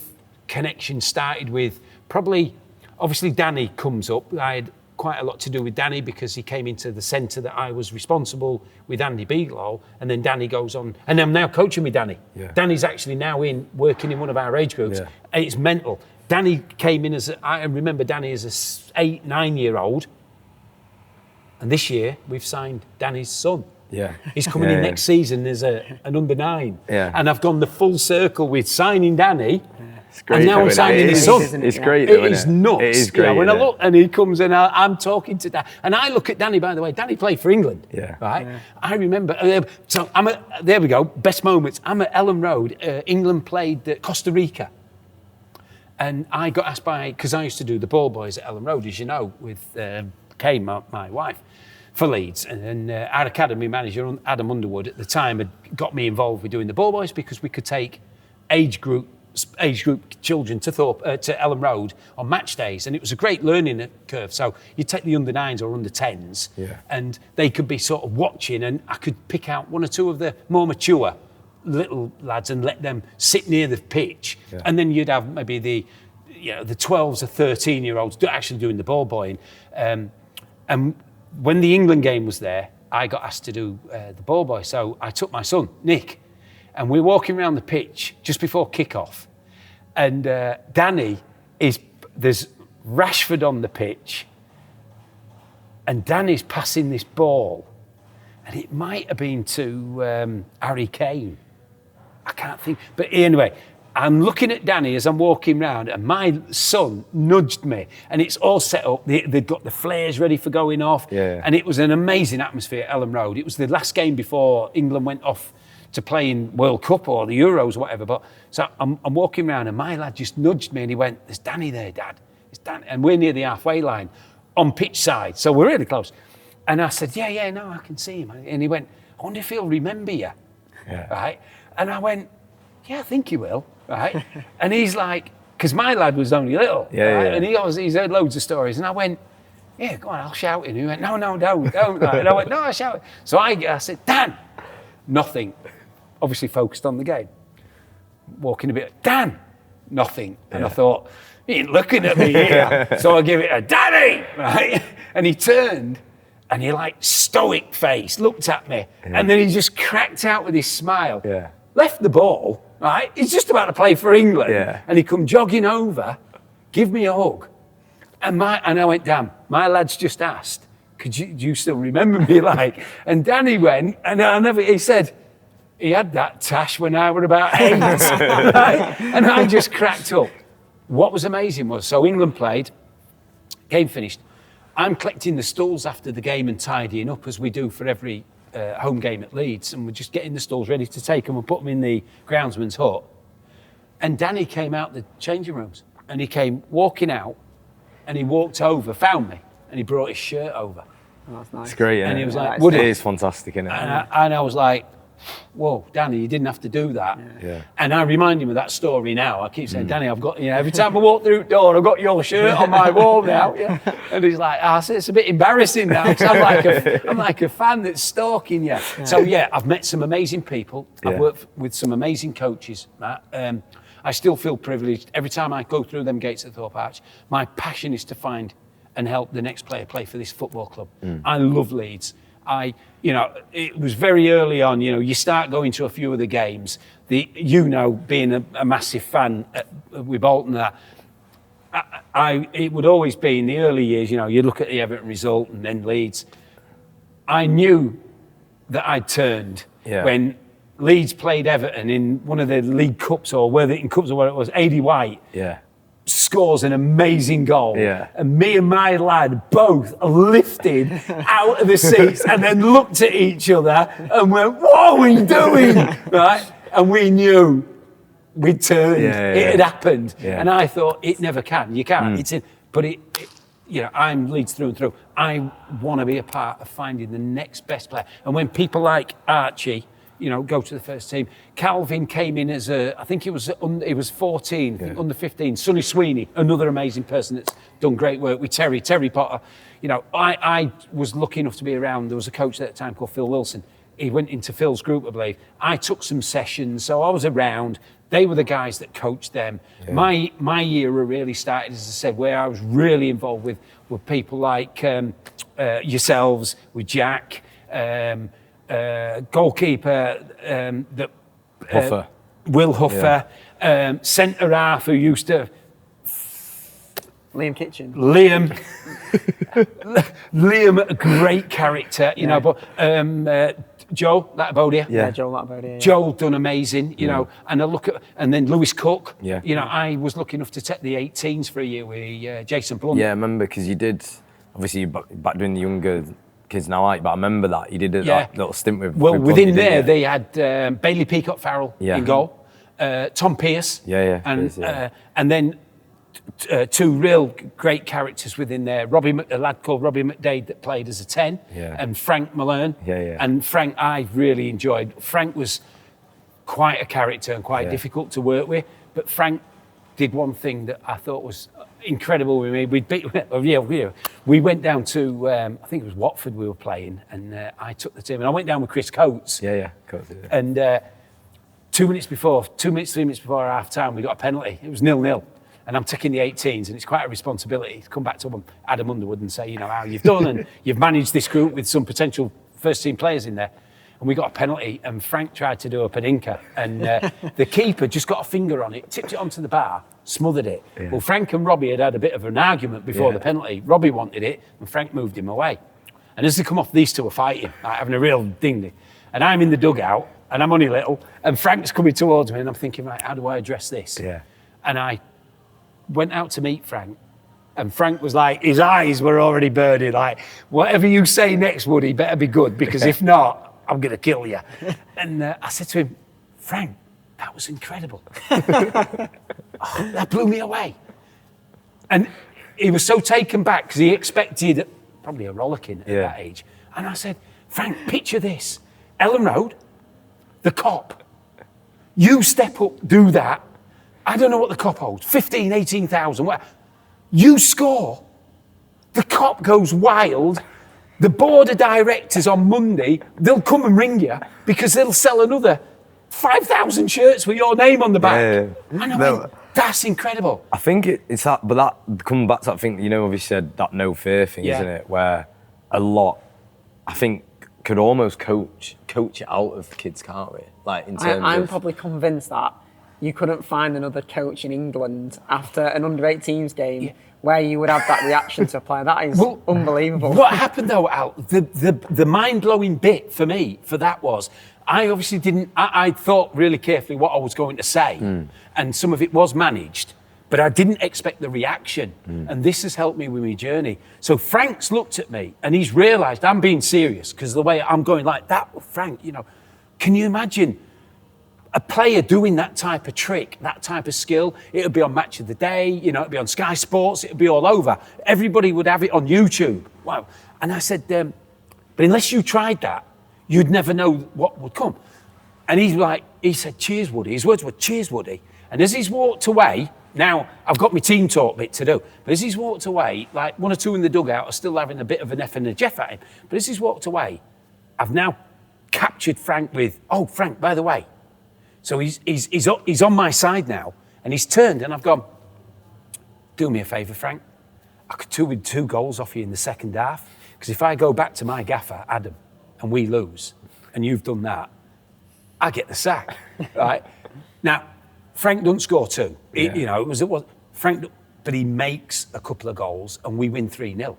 connection started with probably, obviously Danny comes up. I had quite a lot to do with Danny because he came into the centre that I was responsible with Andy Beaglow, and then Danny goes on, and I'm now coaching with Danny. Danny's actually now working in one of our age groups, and it's mental. Danny came in I remember Danny as a 8, 9-year-old. And this year, we've signed Danny's son. Yeah. He's coming in next season as an under 9. Yeah. And I've gone the full circle with signing Danny. It's great. And now I'm signing his son. It's great, though, It is nuts. It is great. When I look and he comes in, I'm talking to Danny. And I look at Danny, by the way. Danny played for England. Yeah. Right? Yeah. I remember. So there we go. Best moments. I'm at Ellen Road. England played Costa Rica. And I got asked because I used to do the ball boys at Ellen Road, as you know, with Kay, my wife, for Leeds. And our academy manager, Adam Underwood, at the time had got me involved with doing the ball boys because we could take age group children to Ellen Road on match days, and it was a great learning curve. So you take the under 9s or under 10s, and they could be sort of watching, and I could pick out 1 or 2 of the more mature little lads and let them sit near the pitch, and then you'd have maybe the 12s or 13-year-olds actually doing the ball boying. And when the England game was there, I got asked to do the ball boy, so I took my son Nick. And we're walking around the pitch just before kick-off. And there's Rashford on the pitch. And Danny's passing this ball. And it might have been to Harry Kane. I can't think. But anyway, I'm looking at Danny as I'm walking around, and my son nudged me. And it's all set up. They'd got the flares ready for going off. Yeah. And it was an amazing atmosphere at Ellen Road. It was the last game before England went off to play in World Cup or the Euros or whatever. But so I'm walking around, and my lad just nudged me, and he went, "There's Danny there, Dad. It's Danny." And we're near the halfway line on pitch side, so we're really close. And I said, yeah, no, I can see him. And he went, "I wonder if he'll remember you." Yeah. Right? And I went, "Yeah, I think he will." Right? And he's like, because my lad was only little. Right? And he's heard loads of stories. And I went, "Yeah, go on, I'll shout it." And he went, "No, don't." Right? And I went, "No, I'll shout it." So I said, "Dan." Nothing. Obviously focused on the game. Walking a bit, "Dan." Nothing. And I thought, he ain't looking at me here. So I give it a "Danny," right? And he turned, and he stoic face, looked at me, and then he just cracked out with his smile. Yeah. Left the ball, right? He's just about to play for England. Yeah. And he come jogging over, give me a hug. And I went, "Damn, my lad's just asked, do you still remember me?" And Danny went, and he said, he had that tash when I were about 8, right? And I just cracked up. What was amazing was, so England played, game finished. I'm collecting the stools after the game and tidying up, as we do for every home game at Leeds, and we're just getting the stools ready to take them and put them in the groundsman's hut. And Danny came out the changing rooms, and he came walking out, and he walked over, found me, and he brought his shirt over. Oh, that's nice. It's great, And he was like, "It is fantastic, isn't it?" And I was like, "Whoa, Danny, you didn't have to do that." Yeah. And I remind him of that story now. I keep saying, "Danny, I've got, every time I walk through the door, I've got your shirt on my wall now." Yeah. And he's like, "I said, it's a bit embarrassing now, because I'm like a fan that's stalking you." Yeah. So I've met some amazing people. I've worked with some amazing coaches, Matt. I still feel privileged every time I go through them gates at Thorpe Arch. My passion is to find and help the next player play for this football club. I love Leeds. It was very early on, you start going to a few of the games, being a massive fan with Bolton, it would always be in the early years, you look at the Everton result and then Leeds. I knew that I'd turned when Leeds played Everton in one of the League Cups or Worthington Cups or what it was. Aidy White scores an amazing goal. And me and my lad both lifted out of the seats and then looked at each other and went, "What are we doing?" Right? And we knew we'd turned. It had happened. And I thought, it never can. You can't. It's in. But I'm Leeds through and through. I want to be a part of finding the next best player. And when people like Archie, go to the first team. Kalvin came in as I think he was 14, under 15. Sonny Sweeney, another amazing person that's done great work with Terry Potter. I was lucky enough to be around. There was a coach at that time called Phil Wilson. He went into Phil's group, I believe. I took some sessions, so I was around. They were the guys that coached them. My era really started, as I said, where I was really involved with people like yourselves, with Jack, goalkeeper Huffer. Will Huffer, centre half who used to Liam Kitchen. Liam, a great character, you know, but Joe Latibodia. Yeah, Joe Latibodia. Yeah. Joe done amazing, you know, and I look at, and then Lewis Cook. Yeah. You know, I was lucky enough to take the 18s for a year with Jason Blunt. Yeah, I remember, because you did, obviously you're back doing the younger kids now, but I remember that you did that little stint with. Well, with within Blunt, there, they had Bailey Peacock Farrell in goal, Tom Pearce. And then two real great characters within there. A lad called Robbie McDade that played as a 10, and Frank Malone. And Frank, I really enjoyed. Frank was quite a character and quite difficult to work with, but Frank did one thing that I thought was incredible with me. We went down to, I think it was Watford we were playing, and I took the team, and I went down with Chris Coates. Coates, And 3 minutes before half time, we got a penalty. It was 0-0. And I'm taking the 18s, and it's quite a responsibility to come back to Adam Underwood and say, you know, how you've done, and you've managed this group with some potential first team players in there. And we got a penalty, and Frank tried to do a Paninka, and the keeper just got a finger on it, tipped it onto the bar, smothered it. Well, Frank and Robbie had a bit of an argument before the penalty. Robbie wanted it, and Frank moved him away. And as they come off, these two are fighting, like having a real ding. And I'm in the dugout, and I'm only little, and Frank's coming towards me, and I'm thinking, right, how do I address this? And I went out to meet Frank, and Frank was like, his eyes were already burning, like, whatever you say next, Woody, better be good, because if not, I'm going to kill you. And I said to him, Frank, that was incredible. That blew me away. And he was so taken back because he expected probably a rollicking at that age. And I said, Frank, picture this. Ellen Road, the cop. You step up, do that. I don't know what the cop holds, 15, 18,000. You score. The cop goes wild. The board of directors on Monday, they'll come and ring you because they'll sell another 5,000 shirts with your name on the back. And I went, that's incredible. I think it's that, but that coming back to that thing, you know, obviously said that no fear thing, isn't it? Where a lot, I think, could almost coach it out of kids, can't we? Like in terms I'm probably convinced that you couldn't find another coach in England after an under-18s game where you would have that reaction to a player. That is unbelievable. What happened though, Al, the mind-blowing bit for me for that was, I obviously didn't, I thought really carefully what I was going to say, and some of it was managed, but I didn't expect the reaction, and this has helped me with my journey. So Frank's looked at me, and he's realised I'm being serious, because the way I'm going like that, Frank, you know, can you imagine a player doing that type of trick, that type of skill? It would be on Match of the Day, you know, it'd be on Sky Sports, it'd be all over. Everybody would have it on YouTube. Wow. And I said, but unless you tried that, you'd never know what would come. And he said, cheers, Woody. His words were, cheers, Woody. And as he's walked away, now I've got my team talk bit to do, but as he's walked away, like one or two in the dugout are still having a bit of an F and a Jeff at him. But as he's walked away, I've now captured Frank with, oh, Frank, by the way. So he's on my side now, and he's turned, and I've gone, do me a favour, Frank. I could do with 2 goals off you in the second half, because if I go back to my gaffer, Adam, and we lose, and you've done that, I get the sack, right? Now, Frank doesn't score 2. You know, it was Frank, but he makes a couple of goals, and we win 3-0.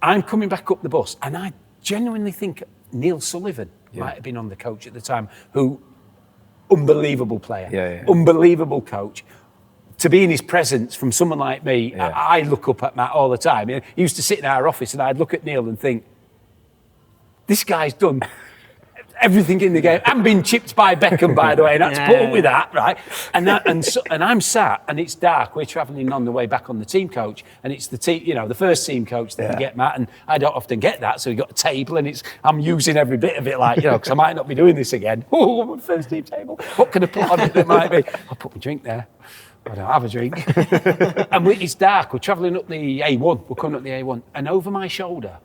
I'm coming back up the bus, and I genuinely think Neil Sullivan might have been on the coach at the time, who, unbelievable player, unbelievable coach. To be in his presence from someone like me, I look up at Matt all the time. He used to sit in our office, and I'd look at Neil and think, this guy's done everything in the game. I'm being chipped by Beckham, by the way, and that's put up with that, right? And I'm sat, and it's dark. We're travelling on the way back on the team coach, and it's the team, you know, the first team coach that you get, Matt, and I don't often get that. So we got a table, and I'm using every bit of it, like, you know, because I might not be doing this again. Oh, first team table. What can I put on it that might be? I'll put my drink there. I don't have a drink. And it's dark. We're travelling up the A1. We're coming up the A1, and over my shoulder,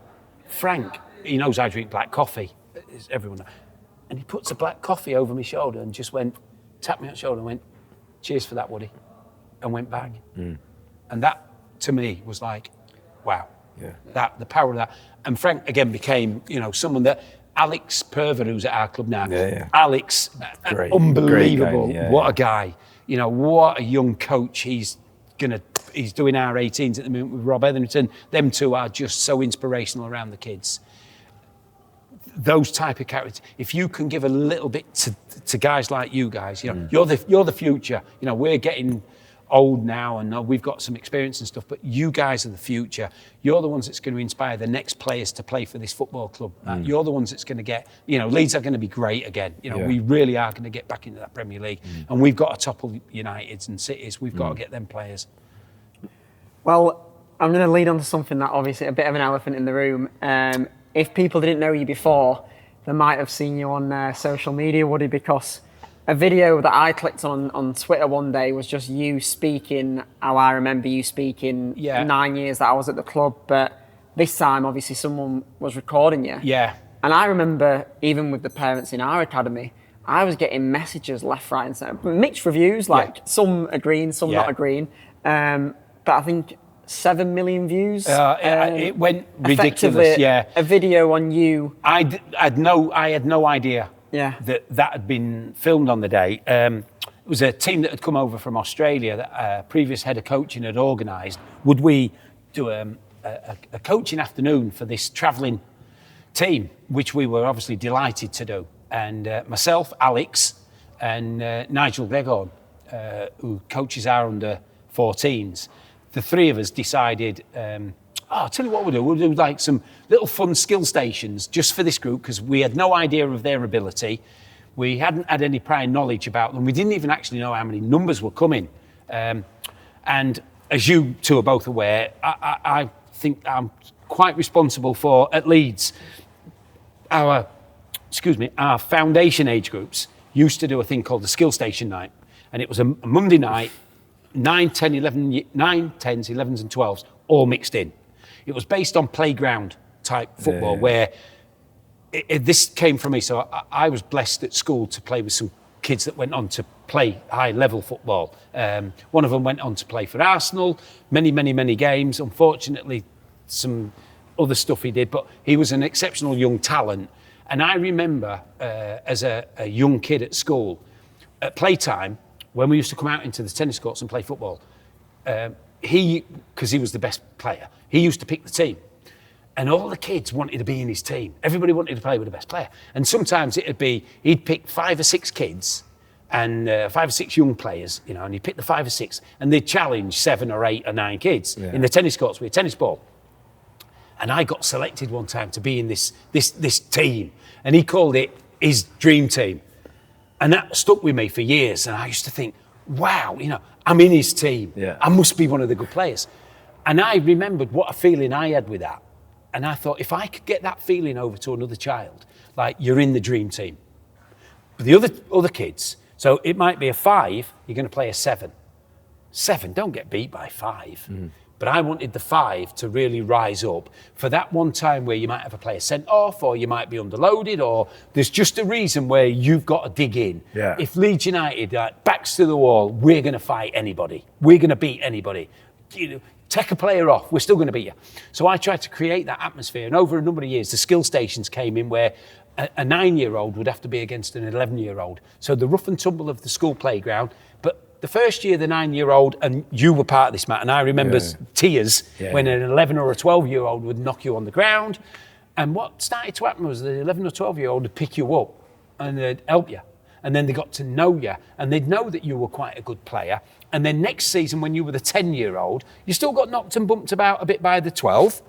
Frank. He knows I drink black coffee, as everyone knows. And he puts a black coffee over my shoulder and just tapped me on the shoulder and went, cheers for that, Woody, and went back. And that, to me, was like, wow. That the power of that. And Frank, again, became, you know, someone that, Alex Perver, who's at our club now. Alex, unbelievable. Great guy, what a guy. You know, what a young coach he's going to he's doing our 18s at the moment with Rob Etherington. Them two are just so inspirational around the kids. Those type of characters, if you can give a little bit to guys like you guys, you know, you're the future. You know, we're getting old now and we've got some experience and stuff, but you guys are the future. You're the ones that's going to inspire the next players to play for this football club. You're the ones that's going to get, you know, Leeds are going to be great again. You know, we really are going to get back into that Premier League. And we've got to topple Uniteds and Cities. We've got to get them players. Well, I'm going to lead on to something that obviously a bit of an elephant in the room. If people didn't know you before, they might have seen you on social media, Woody, because a video that I clicked on Twitter one day was just you speaking how I remember you speaking 9 years that I was at the club. But this time, obviously, someone was recording you. Yeah. And I remember, even with the parents in our academy, I was getting messages left, right and centre. Mixed reviews, like some agreeing, some not agreeing. But I think 7 million views. It went ridiculous, a video on you. I had no idea that had been filmed on the day. It was a team that had come over from Australia that a previous head of coaching had organised. Would we do a coaching afternoon for this travelling team, which we were obviously delighted to do. And myself, Alex, and Nigel Gregor, who coaches our under 14s, the three of us decided, I'll tell you what we'll do like some little fun skill stations just for this group, because we had no idea of their ability. We hadn't had any prior knowledge about them. We didn't even actually know how many numbers were coming. And as you two are both aware, I think I'm quite responsible for, at Leeds, our foundation age groups used to do a thing called the skill station night. And it was a Monday night, 9, 10s, 11s and 12s, all mixed in. It was based on playground type football where this came from me. So I was blessed at school to play with some kids that went on to play high level football. One of them went on to play for Arsenal, many games. Unfortunately, some other stuff he did, but he was an exceptional young talent. And I remember as a young kid at school, at playtime, when we used to come out into the tennis courts and play football, because he was the best player, he used to pick the team. And all the kids wanted to be in his team. Everybody wanted to play with the best player. And sometimes it'd be, he'd pick 5 or 6 kids and 5 or 6 young players, you know, and he'd pick the 5 or 6 and they'd challenge 7 or 8 or 9 kids in the tennis courts with a tennis ball. And I got selected one time to be in this team. And he called it his dream team. And that stuck with me for years. And I used to think, wow, you know, I'm in his team. Yeah. I must be one of the good players. And I remembered what a feeling I had with that. And I thought, if I could get that feeling over to another child, like you're in the dream team. But the other kids, so it might be a 5, you're going to play a 7. 7, don't get beat by 5. But I wanted the 5 to really rise up for that one time where you might have a player sent off, or you might be underloaded, or there's just a reason where you've got to dig in. Yeah. If Leeds United, backs to the wall, we're going to fight anybody. We're going to beat anybody. You know, take a player off, we're still going to beat you. So I tried to create that atmosphere. And over a number of years, the skill stations came in where a 9-year-old would have to be against an 11-year-old. So the rough and tumble of the school playground. But the first year, the 9-year-old, and you were part of this, Matt, and I remember tears when an 11 or a 12-year-old would knock you on the ground. And what started to happen was the 11 or 12-year-old would pick you up and they'd help you. And then they got to know you, and they'd know that you were quite a good player. And then next season, when you were the 10-year-old, you still got knocked and bumped about a bit by the 12,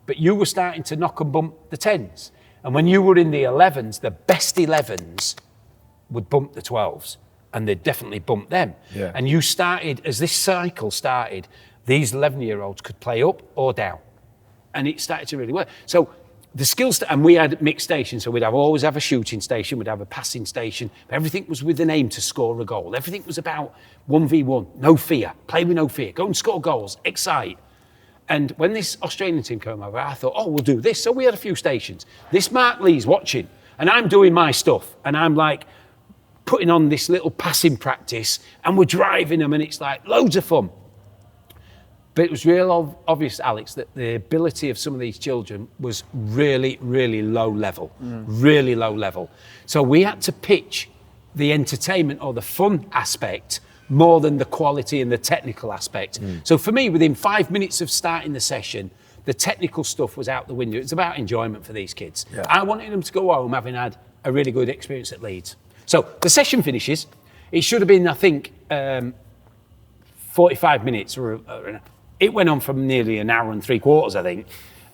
but you were starting to knock and bump the 10s. And when you were in the 11s, the best 11s would bump the 12s, and they'd definitely bump them. Yeah. And you started, as this cycle started, these 11-year-olds could play up or down. And it started to really work. So the skills, and we had mixed stations, so we'd always have a shooting station, we'd have a passing station, but everything was with an aim to score a goal. Everything was about 1v1, no fear, play with no fear, go and score goals, excite. And when this Australian team came over, I thought, we'll do this. So we had a few stations. This Mark Lee's watching, and I'm doing my stuff, and I'm like putting on this little passing practice, and we're driving them, and it's like loads of fun. But it was real obvious, Alex, that the ability of some of these children was really, really low level, really low level. So we had to pitch the entertainment or the fun aspect more than the quality and the technical aspect. So for me, within 5 minutes of starting the session, the technical stuff was out the window. It's about enjoyment for these kids. Yeah. I wanted them to go home having had a really good experience at Leeds. So the session finishes. It should have been, I think, 45 minutes. It went on for nearly an hour and 3/4, I think.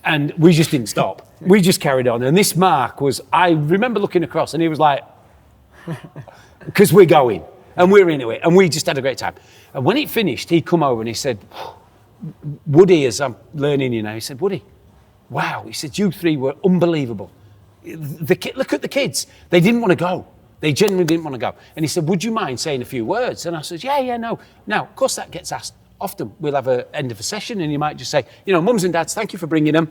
And we just didn't stop. We just carried on. And this Mark was, I remember looking across and he was like, because we're going and we're into it. And we just had a great time. And when it finished, he come over and he said, Woody, as I'm learning, he said, Woody, wow. He said, you three were unbelievable. Look at the kids. They didn't want to go. They genuinely didn't want to go. And he said, would you mind saying a few words? And I said, yeah, no. Now, of course, that gets asked often. We'll have an end of a session and you might just say, mums and dads, thank you for bringing them.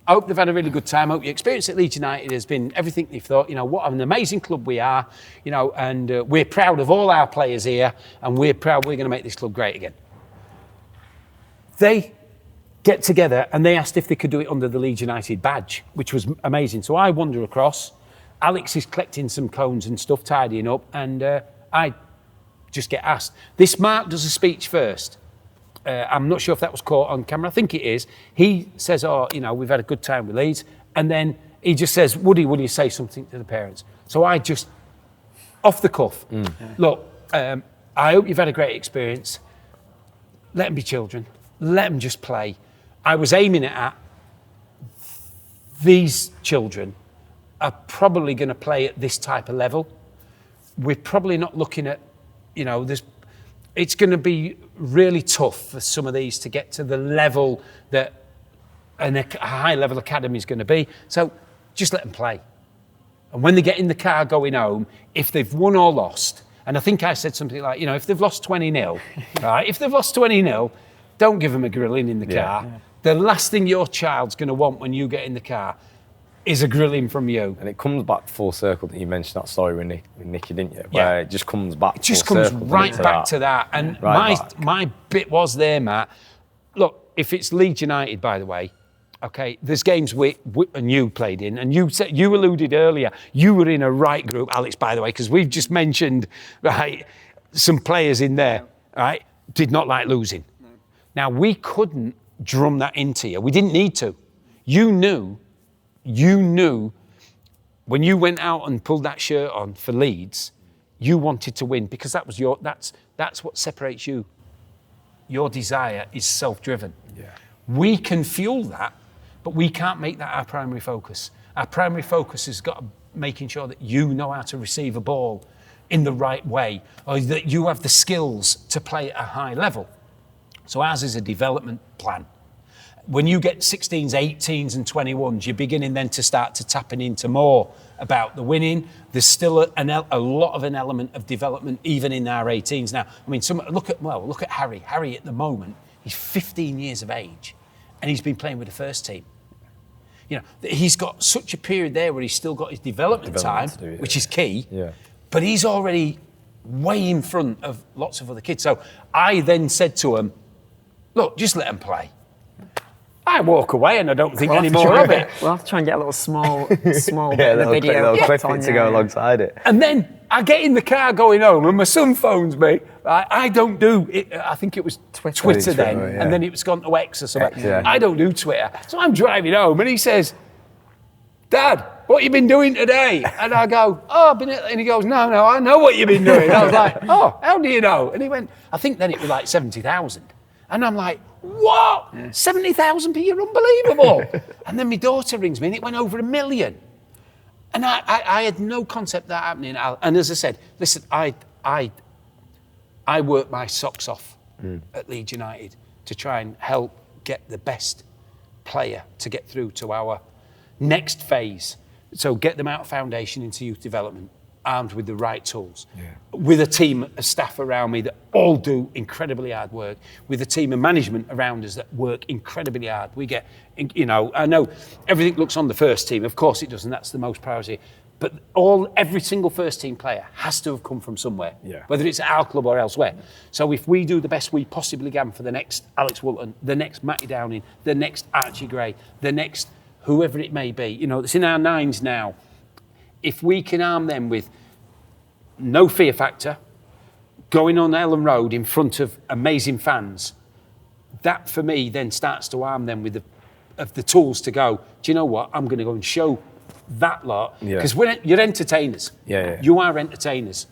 I hope they've had a really good time. I hope your experience at Leeds United has been everything they've thought. What an amazing club we are, and we're proud of all our players here and we're proud we're going to make this club great again. They get together and they asked if they could do it under the Leeds United badge, which was amazing. So I wander across. Alex is collecting some cones and stuff, tidying up, and I just get asked. This Mark does a speech first. I'm not sure if that was caught on camera. I think it is. He says, we've had a good time with Leeds. And then he just says, Woody, will you say something to the parents? So I just, off the cuff, look, I hope you've had a great experience. Let them be children. Let them just play. I was aiming it at these children are probably going to play at this type of level. We're probably not looking at, it's going to be really tough for some of these to get to the level that a high level academy is going to be. So just let them play. And when they get in the car going home, if they've won or lost, and I think I said something like, if they've lost 20-0, right? If they've lost 20-0, don't give them a grilling in the car. Yeah. The last thing your child's going to want when you get in the car is a grilling from you. And it comes back full circle that you mentioned that story with Nicky, didn't you? Where it just comes back. It just comes right back to that. And my bit was there, Matt. Look, if it's Leeds United, by the way, okay, there's games and you played in, and you alluded earlier, you were in a right group, Alex, by the way, because we've just mentioned, right, some players in there, right, did not like losing. No. Now, we couldn't drum that into you. We didn't need to. You knew when you went out and pulled that shirt on for Leeds, you wanted to win because that was that's what separates you. Your desire is self-driven. Yeah. We can fuel that, but we can't make that our primary focus. Our primary focus has got to making sure that you know how to receive a ball in the right way, or that you have the skills to play at a high level. So ours is a development plan. When you get 16s, 18s and 21s, you're beginning then to start to tapping into more about the winning. There's still a lot of an element of development even in our 18s now. I mean, look at Harry. Harry at the moment, he's 15 years of age and he's been playing with the first team. He's got such a period there where he's still got his development time, which is key. Yeah. But he's already way in front of lots of other kids. So I then said to him, look, just let them play. I walk away and I don't think any more of it. We'll have to try and get a little small bit of the video. Clip it to go alongside it. And then I get in the car going home and my son phones me. I don't do it. I think it was Twitter then. Yeah. And then it was gone to X or something. Yeah. I don't do Twitter. So I'm driving home and he says, Dad, what you been doing today? And I go, I've been at, and he goes, no, I know what you've been doing. I was like, how do you know? And he went, I think then it was like 70,000. And I'm like, what? Yeah. 70,000 per year, unbelievable. And then my daughter rings me and it went over 1 million. And I had no concept of that happening. And as I said, listen, I worked my socks off at Leeds United to try and help get the best player to get through to our next phase. So get them out of foundation into youth development, armed with the right tools, with a team of staff around me that all do incredibly hard work, with a team of management around us that work incredibly hard. We get, I know everything looks on the first team, of course it does, and that's the most priority, but every single first team player has to have come from somewhere, whether it's at our club or elsewhere. So if we do the best we possibly can for the next Alex Woolton, the next Matty Downing, the next Archie Gray, the next whoever it may be, it's in our nines now. If we can arm them with no fear factor, going on Ellen Road in front of amazing fans, that for me then starts to arm them with the tools to go, do you know what, I'm going to go and show that lot. Because you're entertainers. You are entertainers.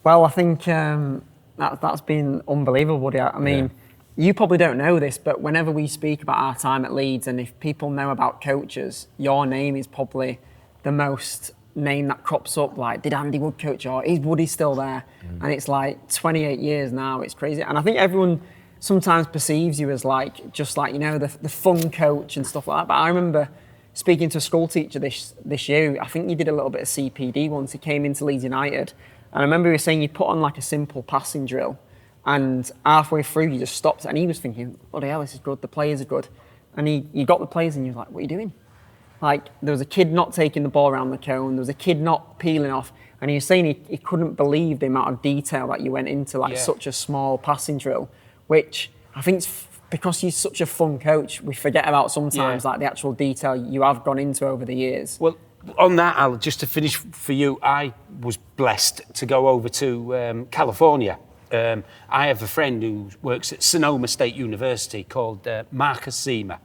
Well, I think that's been unbelievable, Woody. I mean, you probably don't know this, but whenever we speak about our time at Leeds, and if people know about coaches, your name is probably the most name that crops up. Like, did Andy Wood coach, or is Woody still there? And it's like 28 years now. It's crazy. And I think everyone sometimes perceives you as like, just like, you know, the fun coach and stuff like that. But I remember speaking to a school teacher this year. I think you did a little bit of CPD once. He came into Leeds United. And I remember he was saying you put on like a simple passing drill, and halfway through you just stopped, and he was thinking, bloody hell, this is good, the players are good. And you got the players and you was like, what are you doing? Like, there was a kid not taking the ball around the cone, there was a kid not peeling off, and he was saying he couldn't believe the amount of detail that you went into like such a small passing drill, which I think because you're such a fun coach, we forget about sometimes like the actual detail you have gone into over the years. Well, on that, Al, just to finish for you, I was blessed to go over to California. I have a friend who works at Sonoma State University called Marcus Zima.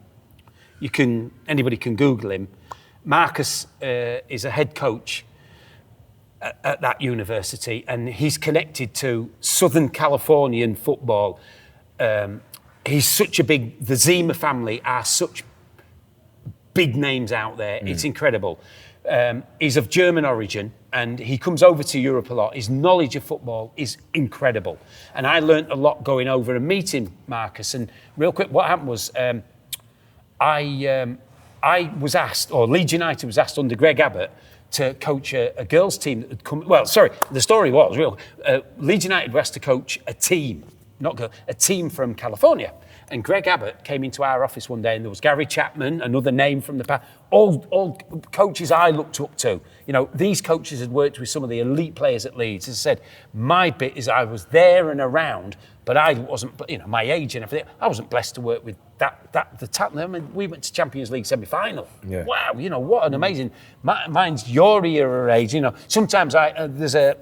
Anybody can Google him. Marcus is a head coach at that university, and he's connected to Southern Californian football. He's such a the Zima family are such big names out there. It's incredible. He's of German origin, and he comes over to Europe a lot. His knowledge of football is incredible. And I learnt a lot going over and meeting Marcus. And real quick, what happened was I was asked, or Leeds United was asked under Greg Abbott to coach a girls' team that had come. Well, sorry, the story was real. Leeds United were asked to coach a team, a team from California. And Greg Abbott came into our office one day, and there was Gary Chapman, another name from the past, all coaches I looked up to. You know, these coaches had worked with some of the elite players at Leeds. As I said, my bit is I was there and around, but I wasn't, you know, my age and everything, I wasn't blessed to work with the talent. I mean, we went to Champions League semi-final. Yeah. Wow, you know, what an amazing, mine's your era age, you know. Sometimes there's a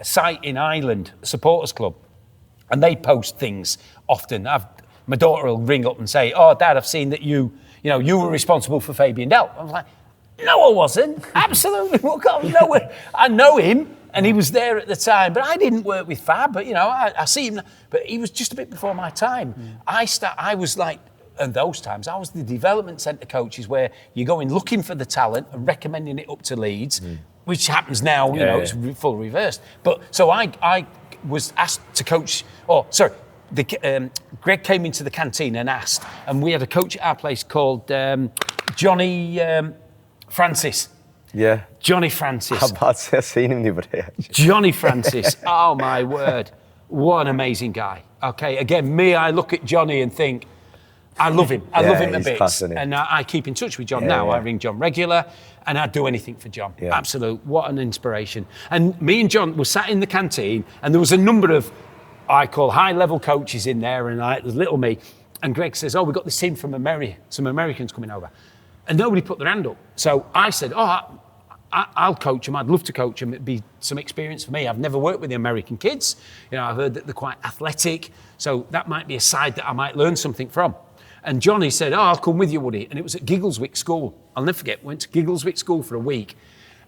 site in Ireland, a supporters club, and they post things often. My daughter will ring up and say, "Oh, Dad, I've seen that you were responsible for Fabian Delp." I was like, "No, I wasn't. Absolutely. I know him, and he was there at the time, but I didn't work with Fab. But you know, I see him. But he was just a bit before my time. I was like, and those times, I was the development centre coaches where you're going looking for the talent and recommending it up to Leeds, which happens now. You know, it's full reversed. But so I was asked to coach. Greg came into the canteen and asked, and we had a coach at our place called Johnny Francis. Yeah. Johnny Francis. I've seen him the other day, actually. Johnny Francis. Oh, my word. What an amazing guy. Okay, again, I look at Johnny and think, I love him. I love him a bit. And I keep in touch with John now. I ring John regular, and I'd do anything for John. Yeah. Absolute. What an inspiration. And me and John were sat in the canteen, and there was a number of, I call high-level coaches in there, and there's little me. And Greg says, we've got this team from America, some Americans coming over. And nobody put their hand up. So I said, I'll coach them. I'd love to coach them. It'd be some experience for me. I've never worked with the American kids. You know, I've heard that they're quite athletic. So that might be a side that I might learn something from. And Johnny said, I'll come with you, Woody. And it was at Giggleswick School. I'll never forget, went to Giggleswick School for a week.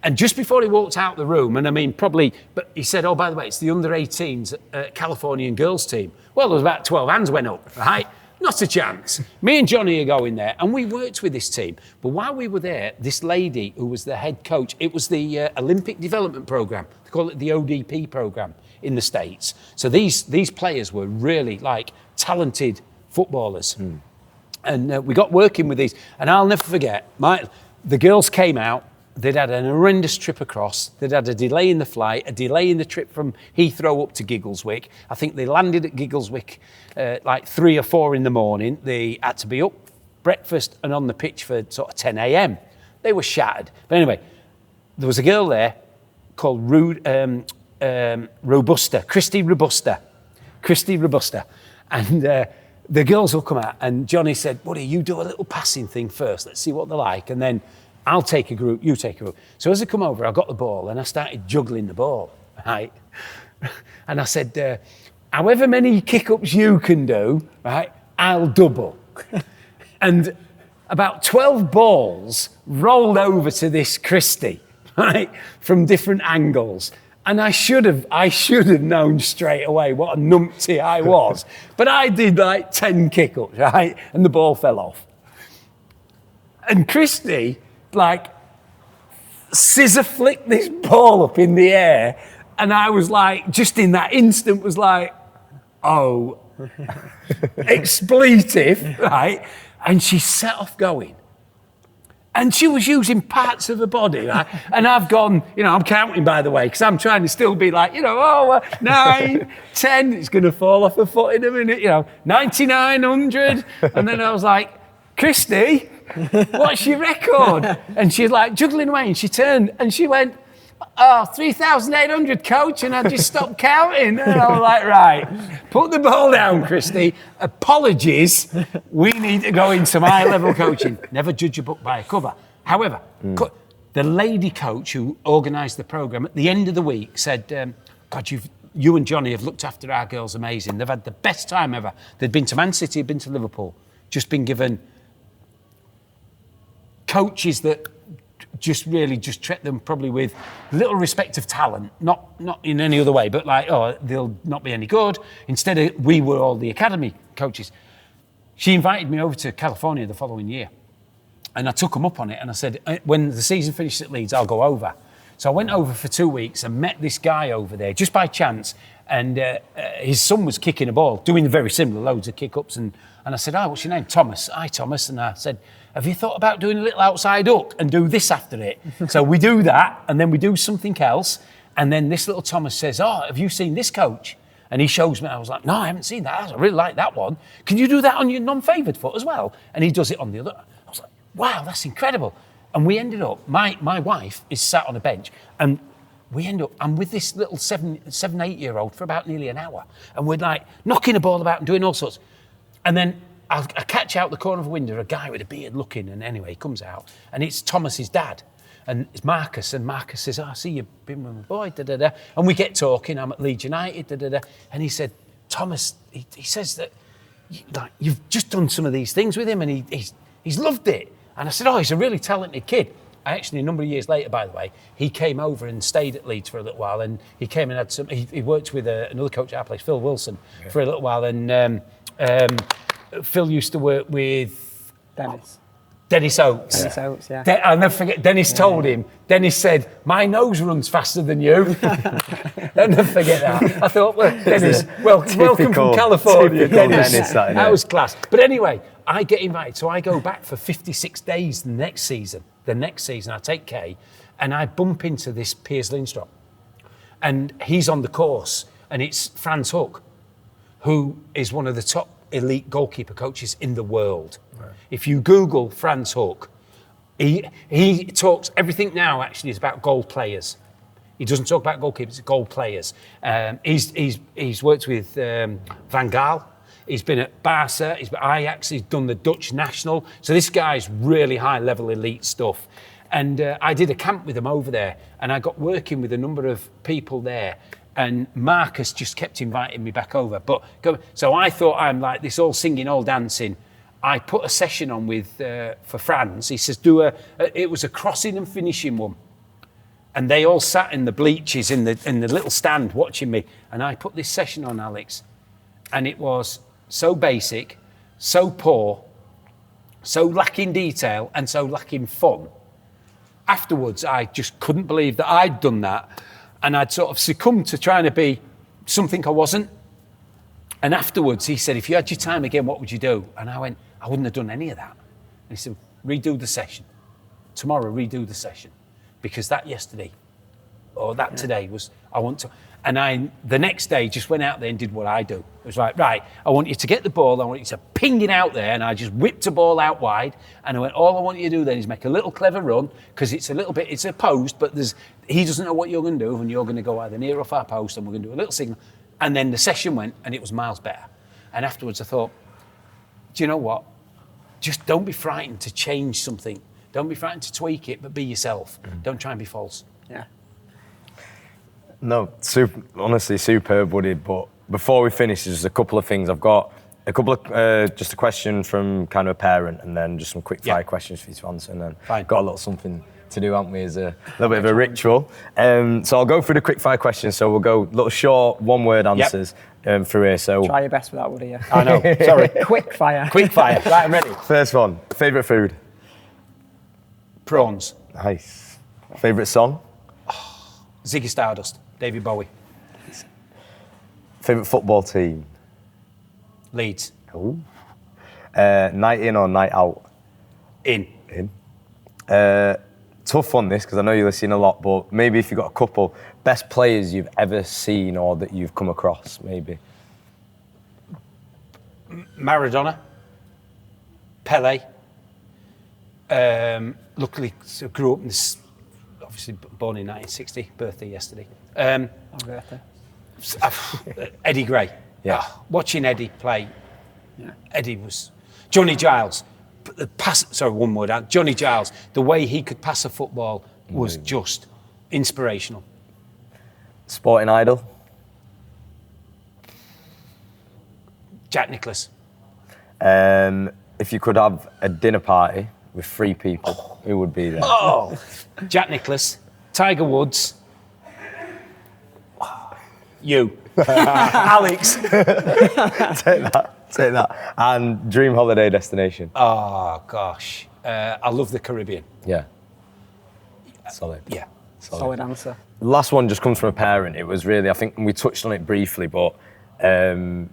And just before he walked out the room, and I mean, but he said, by the way, it's the under-18s Californian girls team. Well, there was about 12 hands went up, right? Not a chance. Me and Johnny are going there, and we worked with this team. But while we were there, this lady who was the head coach, it was the Olympic Development Program. They call it the ODP program in the States. So these players were really like talented footballers. And we got working with these. And I'll never forget, the girls came out. They'd had an horrendous trip across. They'd had a delay in the flight, a delay in the trip from Heathrow up to Giggleswick. I think they landed at Giggleswick like 3 or 4 in the morning. They had to be up, breakfast, and on the pitch for sort of 10 a.m. They were shattered. But anyway, there was a girl there called Robusta, Christy Robusta. And the girls will come out, and Johnny said, Woody, you do a little passing thing first. Let's see what they're like. And then I'll take a group, you take a group. So as I come over, I got the ball and I started juggling the ball. right? And I said, however many kick-ups you can do, right, I'll double. And about 12 balls rolled over to this Christie, right, from different angles. And I should have known straight away what a numpty I was. But I did like 10 kick-ups, right? And the ball fell off. And Christie, like, scissor flicked this ball up in the air. And I was like, just in that instant was like, oh, expletive, right? And she set off going. And she was using parts of her body, right? And I've gone, I'm counting, by the way, because I'm trying to still be like, 9, 10, it's going to fall off her foot in a minute, 99, 100. And then I was like, Christie, what's your record? And she's like juggling away, and she turned and she went, 3,800, coach. And I just stopped counting. And I was like, right, put the ball down, Christie. Apologies. We need to go into my level coaching. Never judge a book by a cover. However, the lady coach who organised the programme at the end of the week said, God, you and Johnny have looked after our girls amazing. They've had the best time ever. They'd been to Man City, been to Liverpool, just been given coaches that just treat them probably with little respect of talent, not in any other way, but like, they'll not be any good. Instead, we were all the academy coaches. She invited me over to California the following year, and I took them up on it, and I said, when the season finishes at Leeds, I'll go over. So I went over for 2 weeks and met this guy over there, just by chance, and his son was kicking a ball, doing very similar, loads of kick-ups, and I said, what's your name? Thomas. Hi, Thomas. And I said, have you thought about doing a little outside hook and do this after it? So we do that, and then we do something else, and then this little Thomas says, have you seen this, coach? And he shows me. I was like, no, I haven't seen that. I really like that one. Can you do that on your non-favoured foot as well? And he does it on the other. I was like, wow, that's incredible. And we ended up, my wife is sat on a bench, and I'm with this little 7, 8-year-old for about nearly an hour, and we're like knocking a ball about and doing all sorts. And then I catch out the corner of a window a guy with a beard looking, and anyway, he comes out, and it's Thomas's dad, and it's Marcus, and Marcus says, I see you've been with my boy, da-da-da. And we get talking, I'm at Leeds United, da-da-da. And he said, Thomas, he says that you've just done some of these things with him, and he's loved it. And I said, he's a really talented kid. Actually, a number of years later, by the way, he came over and stayed at Leeds for a little while, and he came and had he worked with another coach at our place, Phil Wilson, for a little while, and Phil used to work with Dennis Oates. Dennis Oates, yeah. I'll never forget, Dennis told him, Dennis said, my nose runs faster than you. I'll never forget that. I thought, well, Dennis, welcome from California, Dennis. That was class. But anyway, I get invited, so I go back for 56 days the next season. I take Kay, and I bump into this Piers Lindstrop. And he's on the course, and it's Franz Hook, who is one of the top elite goalkeeper coaches in the world. Right. If you Google Franz Hook, he talks, everything now actually is about goal players. He doesn't talk about goalkeepers, it's goal players. He's worked with Van Gaal. He's been at Barca, he's been at Ajax, he's done the Dutch national. So this guy's really high level elite stuff. And I did a camp with him over there, and I got working with a number of people there. And Marcus just kept inviting me back over. So I thought I'm like this, all singing, all dancing. I put a session on with for Franz. He says, it was a crossing and finishing one. And they all sat in the bleachers in the little stand watching me. And I put this session on, Alex, and it was so basic, so poor, so lacking detail, and so lacking fun. Afterwards, I just couldn't believe that I'd done that, and I'd sort of succumbed to trying to be something I wasn't. And afterwards, he said, if you had your time again, what would you do? And I went, I wouldn't have done any of that. And he said, redo the session. Tomorrow, redo the session. Because that yesterday, or that today was, I want to. And I, the next day, just went out there and did what I do. It was like, right, I want you to get the ball, I want you to ping it out there, and I just whipped the ball out wide, and I went, all I want you to do then is make a little clever run, because it's a post, but he doesn't know what you're going to do, and you're going to go either near or far post, and we're going to do a little signal. And then the session went, and it was miles better. And afterwards I thought, do you know what? Just don't be frightened to change something. Don't be frightened to tweak it, but be yourself. Don't try and be false. Yeah. No, honestly, superb, Woody. But before we finish, there's a couple of things. I've got a couple of, just a question from kind of a parent, and then just some quick fire questions for you to answer, and then got a little something to do, haven't we, as a little bit of a ritual. So I'll go through the quick fire questions. So we'll go little short, one word answers through here. So try your best with that, Woody. Yeah. I know, sorry. Quick fire. Quick fire, right, I'm ready. First one, favourite food? Prawns. Nice. Favourite song? Ziggy Stardust, David Bowie. Favourite football team? Leeds. Ooh. Night in or night out? In. Tough one this, because I know you're listening a lot, but maybe if you've got a couple, best players you've ever seen or that you've come across, maybe? Maradona. Pele. Luckily, so grew up in this, obviously born in 1960, birthday yesterday. Eddie Gray. Yeah. Watching Eddie play, Eddie was... Johnny Giles. One word out. Johnny Giles, the way he could pass a football was just inspirational. Sporting idol? Jack Nicklaus. If you could have a dinner party with 3 people, who would be there? Jack Nicklaus, Tiger Woods, you, Alex. Take that. And dream holiday destination? Oh, gosh. I love the Caribbean. Yeah. Solid. Yeah. Solid answer. Last one just comes from a parent. It was really, I think we touched on it briefly, but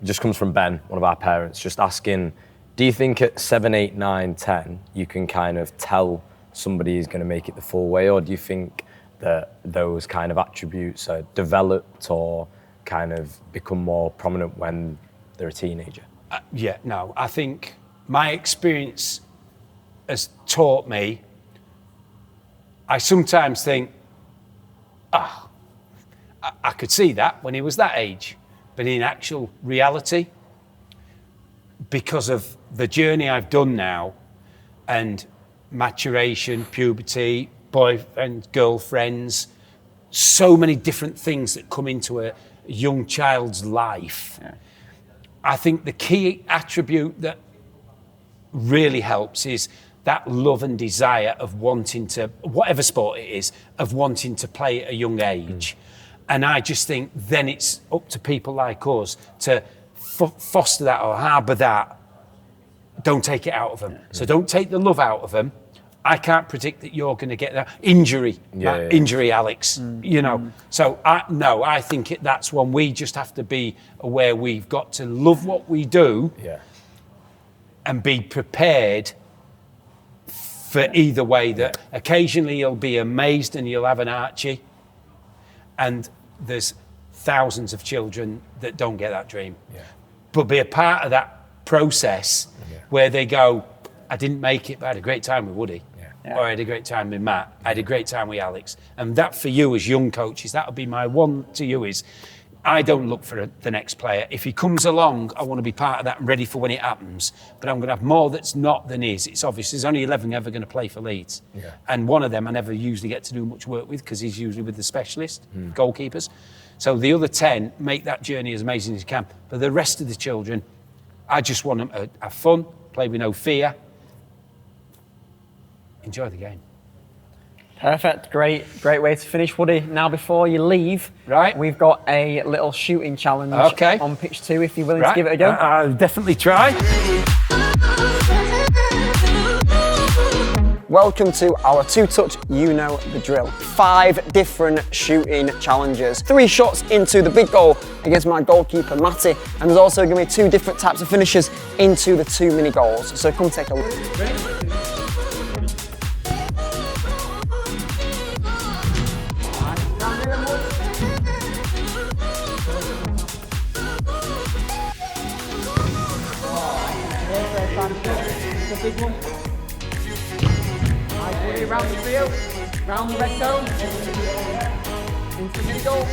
just comes from Ben, one of our parents, just asking, do you think at 7, 8, 9, 10, you can kind of tell somebody is going to make it the full way, or do you think that those kind of attributes are developed or kind of become more prominent when they're a teenager? I think my experience has taught me, I sometimes think, I could see that when he was that age, but in actual reality, because of the journey I've done now and maturation, puberty, boyfriend, girlfriends, so many different things that come into a young child's life. Yeah. I think the key attribute that really helps is that love and desire of wanting to, whatever sport it is, of wanting to play at a young age. And I just think then it's up to people like us to foster that or harbour that. Don't take it out of them. So don't take the love out of them. I can't predict that you're going to get that injury, injury, Alex. You know. So I think that's one we just have to be aware. We've got to love what we do, and be prepared for either way. That occasionally you'll be amazed and you'll have an Archie, and there's thousands of children that don't get that dream. But be a part of that process where they go, I didn't make it, but I had a great time with Woody. Or I had a great time with Matt. I had a great time with Alex. And that for you as young coaches, that would be my one to you is, I don't look for the next player. If he comes along, I want to be part of that and ready for when it happens. But I'm going to have more that's not than is. It's obvious there's only 11 ever going to play for Leeds. And one of them I never usually get to do much work with because he's usually with the specialist, goalkeepers. So the other 10 make that journey as amazing as you can. But the rest of the children, I just want them to have fun, play with no fear. Enjoy the game. Perfect. Great way to finish, Woody. Now, before you leave, we've got a little shooting challenge on pitch 2, if you're willing to give it a go. I'll definitely try. Welcome to our 2-touch, you know the drill. 5 different shooting challenges. 3 shots into the big goal against my goalkeeper, Matty. And there's also going to be 2 different types of finishes into the 2 mini goals. So come take a look. Big one. Nice, Woody, round the field, round the red zone, into the mini goal.